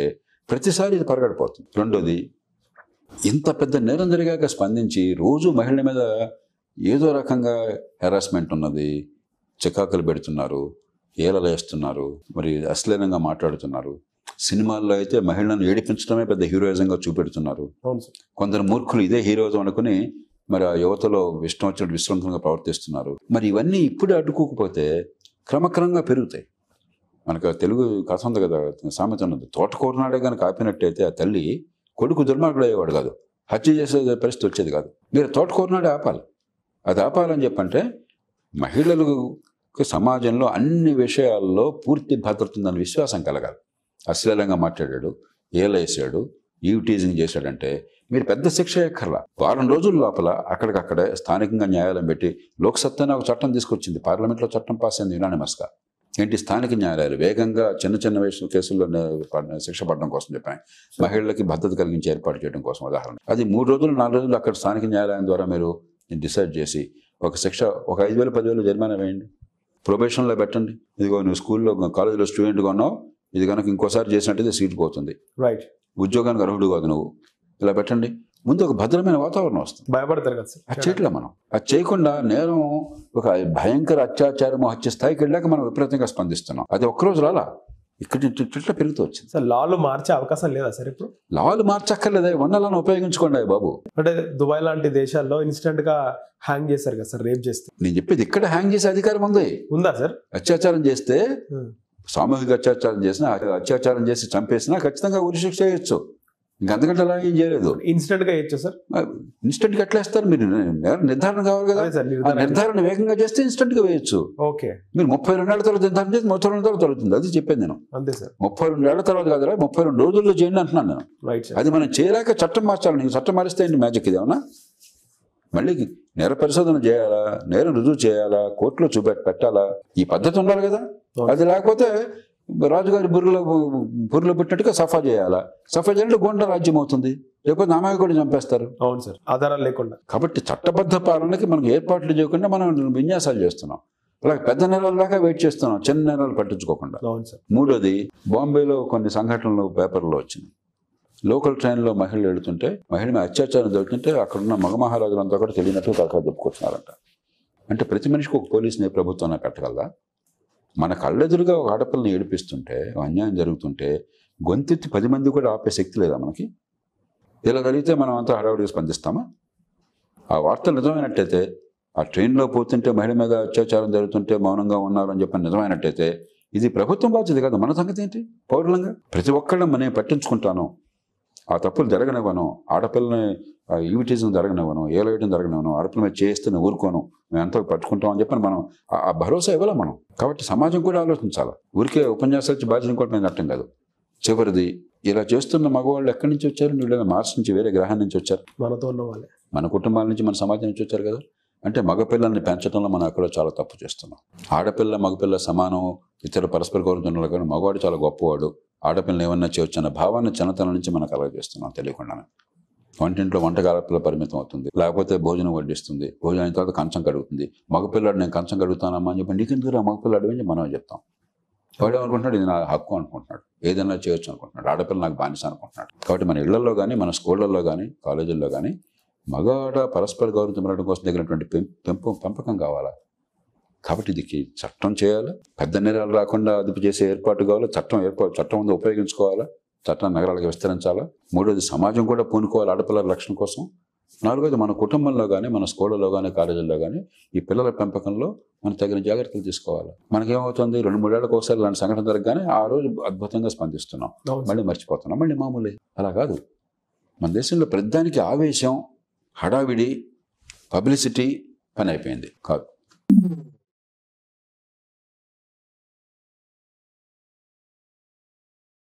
Speaker 1: ప్రతిసారి ఇది పరగడిపోతుంది. రెండోది, ఇంత పెద్ద నేరం జరిగాక స్పందించి రోజు మహిళల మీద ఏదో రకంగా హెరాస్మెంట్ ఉన్నది, చికాకులు పెడుతున్నారు, ఏలలు వేస్తున్నారు, మరి అశ్లీలంగా మాట్లాడుతున్నారు. సినిమాల్లో అయితే మహిళలను ఏడిపించడమే పెద్ద హీరోయిజంగా చూపెడుతున్నారు. కొందరు మూర్ఖులు ఇదే హీరోయిజం అనుకుని మరి ఆ యువతలో ఇష్టం వచ్చినట్టు విశ్రాంతంగా ప్రవర్తిస్తున్నారు. మరి ఇవన్నీ ఇప్పుడు అడ్డుకోకపోతే క్రమక్రమంగా పెరుగుతాయి. మనకు తెలుగు కథ ఉంది కదా, సామెత ఉన్నది, తోటకూరనాడే కనుక ఆపినట్టయితే ఆ తల్లి కొడుకు దుర్మార్గుడు అయ్యేవాడు కాదు, హత్య చేసే పరిస్థితి వచ్చేది కాదు. మీరు తోటకూరనాడే ఆపాలి. అది ఆపాలని చెప్పంటే మహిళలకు సమాజంలో అన్ని విషయాల్లో పూర్తి భద్రత ఉందని విశ్వాసం కలగాలి. అశ్లీలంగా మాట్లాడాడు, ఏలేసాడు, టీజింగ్ చేశాడంటే మీరు పెద్ద శిక్ష ఎక్కర్లా. 4 రోజుల లోపల అక్కడికక్కడే స్థానికంగా న్యాయాలయం పెట్టి, లోక్సత్తా ఒక చట్టం తీసుకొచ్చింది, పార్లమెంట్లో చట్టం పాస్ అయింది యునానిమస్గా. ఏంటి, స్థానిక న్యాయాలయాలు వేగంగా చిన్న కేసుల్లో శిక్ష పడడం కోసం చెప్పాను, మహిళలకి భద్రత కలిగించి ఏర్పాటు చేయడం కోసం. ఉదాహరణ అది 3 రోజులు 4 రోజులు అక్కడ స్థానిక న్యాయాలయం ద్వారా మీరు డిసైడ్ చేసి ఒక శిక్ష, ఒక 5,000 10,000 జరిమానా వేయండి, ప్రొబేషన్లో పెట్టండి. ఇదిగో నువ్వు స్కూల్లో కాలేజీలో స్టూడెంట్గా ఉన్నావు, ఇది కనుక ఇంకోసారి చేసినట్టయితే సీట్ పోతుంది, రైట్, ఉద్యోగానికి అర్హుడు కాదు నువ్వు, ఇలా పెట్టండి. ముందు ఒక భద్రమైన వాతావరణం వస్తుంది. భయపడతారు కదా సార్. అది చేయట్లే మనం. అది చేయకుండా నేరం ఒక భయంకర అత్యాచారము, హత్య స్థాయికి వెళ్ళాక మనం విపరీతంగా స్పందిస్తున్నాం. అది ఒక్కరోజు రాలా, ఇక్కడ ఇట్లా పెరుగుతూ వచ్చింది సార్. లాలు మార్చే అవకాశం లేదా సార్? ఇప్పుడు లాలు మార్చక్కర్లేదే, వనరులను ఉపయోగించుకోండి బాబు. అంటే దుబాయ్ లాంటి దేశాల్లో ఇన్స్టెంట్ గా హ్యాంగ్ చేశారు కదా సార్, రేప్ చేస్తే. నేను చెప్పేది ఇక్కడ హ్యాంగ్ చేసే అధికారం ఉందా సార్? అత్యాచారం చేస్తే, సామూహిక అత్యాచారం చేసినా, అత్యాచారం చేసి చంపేసినా ఖచ్చితంగా ఉరిశిక్ష చేయొచ్చు. ఇంకంతకంటే అలా ఏం చేయలేదు. ఇన్స్టెంట్ గా ఇచ్చా సార్. ఇన్స్టెంట్ గా ఎట్లా వేస్తారు? మీరు నిర్ధారణ కావాలి కదా, నిర్ధారణ వేగంగా చేస్తే ఇన్స్టెంట్ గా వేయచ్చు. ఓకే, మీరు 32 ఏళ్ల తర్వాత నిర్ధారణ చేసి 32 తర్వాత తొలుగుతుంది, అది చెప్పేది నేను. అంతే సార్. 32 ఏళ్ల తర్వాత కాదు, 32 రోజుల్లో చేయండి అంటున్నాను నేను. రైట్. అది మనం చేయలేక చట్టం మార్చాలి. నీకు చట్టం మారిస్తే ఏంటి మ్యాజిక్ ఇదేమన్నా? మళ్ళీ నేర పరిశోధన చేయాలా, నేరం రుజువు చేయాలా, కోర్టులో పెట్టాలా, ఈ పద్ధతి ఉండాలి కదా. అది లేకపోతే రాజుగారి బుర్రలో పెట్టినట్టుగా సఫా చేయాలా, సఫా చేయాలంటే గోండా రాజ్యం అవుతుంది, లేకపోతే అమాయకుడిని చంపేస్తారు. అవును సార్, ఆధారాలు లేకుండా. కాబట్టి చట్టబద్ధ పాలనకి మనం ఏర్పాట్లు చేయకుండా మనం విన్యాసాలు చేస్తున్నాం. అలాగే పెద్ద నేరాల దాకా వెయిట్ చేస్తున్నాం, చిన్న నేరాలు పట్టించుకోకుండా. అవును సార్. మూడోది, బాంబేలో కొన్ని సంఘటనలు పేపర్లో వచ్చింది. లోకల్ ట్రైన్లో మహిళలు వెళుతుంటే మహిళ మీద అత్యాచారం జరుగుతుంటే అక్కడున్న మగ మహారాజులంతా కూడా తెలియనట్టు తరఖా చెప్పుకొచ్చినారంట. అంటే ప్రతి మనిషికి ఒక పోలీసుని ప్రభుత్వం కట్టగలదా? మన కళ్ళెదురుగా ఒక ఆడపిల్లని ఏడిపిస్తుంటే, అన్యాయం జరుగుతుంటే గొంతెత్తి 10 మంది కూడా ఆపే శక్తి లేదా మనకి? ఇలా జరిగితే మనం అంతా హడావుడిగా స్పందిస్తామా? ఆ వార్తలు నిజమైనట్టయితే, ఆ ట్రైన్లో పోతుంటే మహిళ మీద అత్యాచారం జరుగుతుంటే మౌనంగా ఉన్నారు అని చెప్పి నిజమైనట్టయితే, ఇది ప్రభుత్వం బాధ్యత కాదు. మన సంగతి ఏంటి? పౌరులంగా ప్రతి ఒక్కళ్ళం నేను పట్టించుకుంటాను, ఆ తప్పులు జరగనివ్వను, ఆడపిల్లని ఈవిటిజం జరగనివ్వను, ఏలవేయడం జరగనివ్వను, ఆడపిల్ల మీద చేస్తే నేను ఊరుకోను, మేము ఎంతో పట్టుకుంటాం అని చెప్పని మనం ఆ భరోసా ఇవ్వాలి మనం. కాబట్టి సమాజం కూడా ఆలోచించాలి. ఊరికే ఉపన్యాసాలు ఇచ్చి బాధ్యత కూడా మేము అర్థం కాదు. చివరిది, ఇలా చేస్తున్న మగవాళ్ళు ఎక్కడి నుంచి వచ్చారు? వీళ్ళ మార్స్ నుంచి, వేరే గ్రహం నుంచి వచ్చారు.
Speaker 2: మనతో ఉన్న వాళ్ళే,
Speaker 1: మన కుటుంబాల నుంచి, మన సమాజం నుంచి వచ్చారు కదా. అంటే మగపిల్లల్ని పెంచడంలో మనం ఎక్కడో చాలా తప్పు చేస్తున్నాం. ఆడపిల్ల మగపిల్ల సమానం, ఇతర పరస్పర గౌరవం కానీ మగవాడు చాలా గొప్పవాడు, ఆడపిల్లని ఏమన్నా చేయొచ్చు అన్న భావాన్ని చిన్నతనం నుంచి మనం కలగజేస్తున్నాం తెలియకుండానే. వంటింట్లో వంటకి ఆడపిల్ల పరిమితం అవుతుంది, లేకపోతే భోజనం వడ్డిస్తుంది, భోజనం అయిన తర్వాత కంచం కడుగుతుంది. మగపిల్లాడు నేను కంచం కడుగుతానమ్మా అని చెప్పి నీకెందుకు మగపిల్లాడు అని మనం చెప్తాం. వాడు అనుకుంటున్నాడు ఇది నా హక్కు అనుకుంటున్నాడు, ఏదైనా చేయొచ్చు అనుకుంటున్నాడు, ఆడపిల్ల నాకు బానిస అనుకుంటున్నాడు. కాబట్టి మన ఇళ్లలో కానీ, మన స్కూళ్ళల్లో కానీ, కాలేజీల్లో కానీ మగవాడ పరస్పర గౌరవం పెరగడం కోసం తగినటువంటి పెంపకం కావాలా? కాబట్టి ఇది చట్టం చేయాలి, పెద్ద నేరాలు రాకుండా అదుపు చేసే ఏర్పాటు కావాలి, చట్టం ఉందో ఉపయోగించుకోవాలా, చట్టాన్ని నగరాలకు విస్తరించాలా. మూడోది, సమాజం కూడా పూనుకోవాలి ఆడపిల్లల రక్షణ కోసం. నాలుగోది, మన కుటుంబంలో కానీ, మన స్కూళ్ళలో కానీ, కాలేజీల్లో కానీ ఈ పిల్లల పెంపకంలో మనం తగిన జాగ్రత్తలు తీసుకోవాలి. మనకేమవుతుంది, 2-3 ఏళ్ళకి ఒకసారి ఇలాంటి సంఘటన జరగగానే ఆ రోజు అద్భుతంగా స్పందిస్తున్నాం, మళ్ళీ మర్చిపోతున్నాం, మళ్ళీ మామూలే. అలా కాదు. మన దేశంలో ప్రతిదానికి ఆవేశం, హడావిడి, పబ్లిసిటీ పని అయిపోయింది కాదు.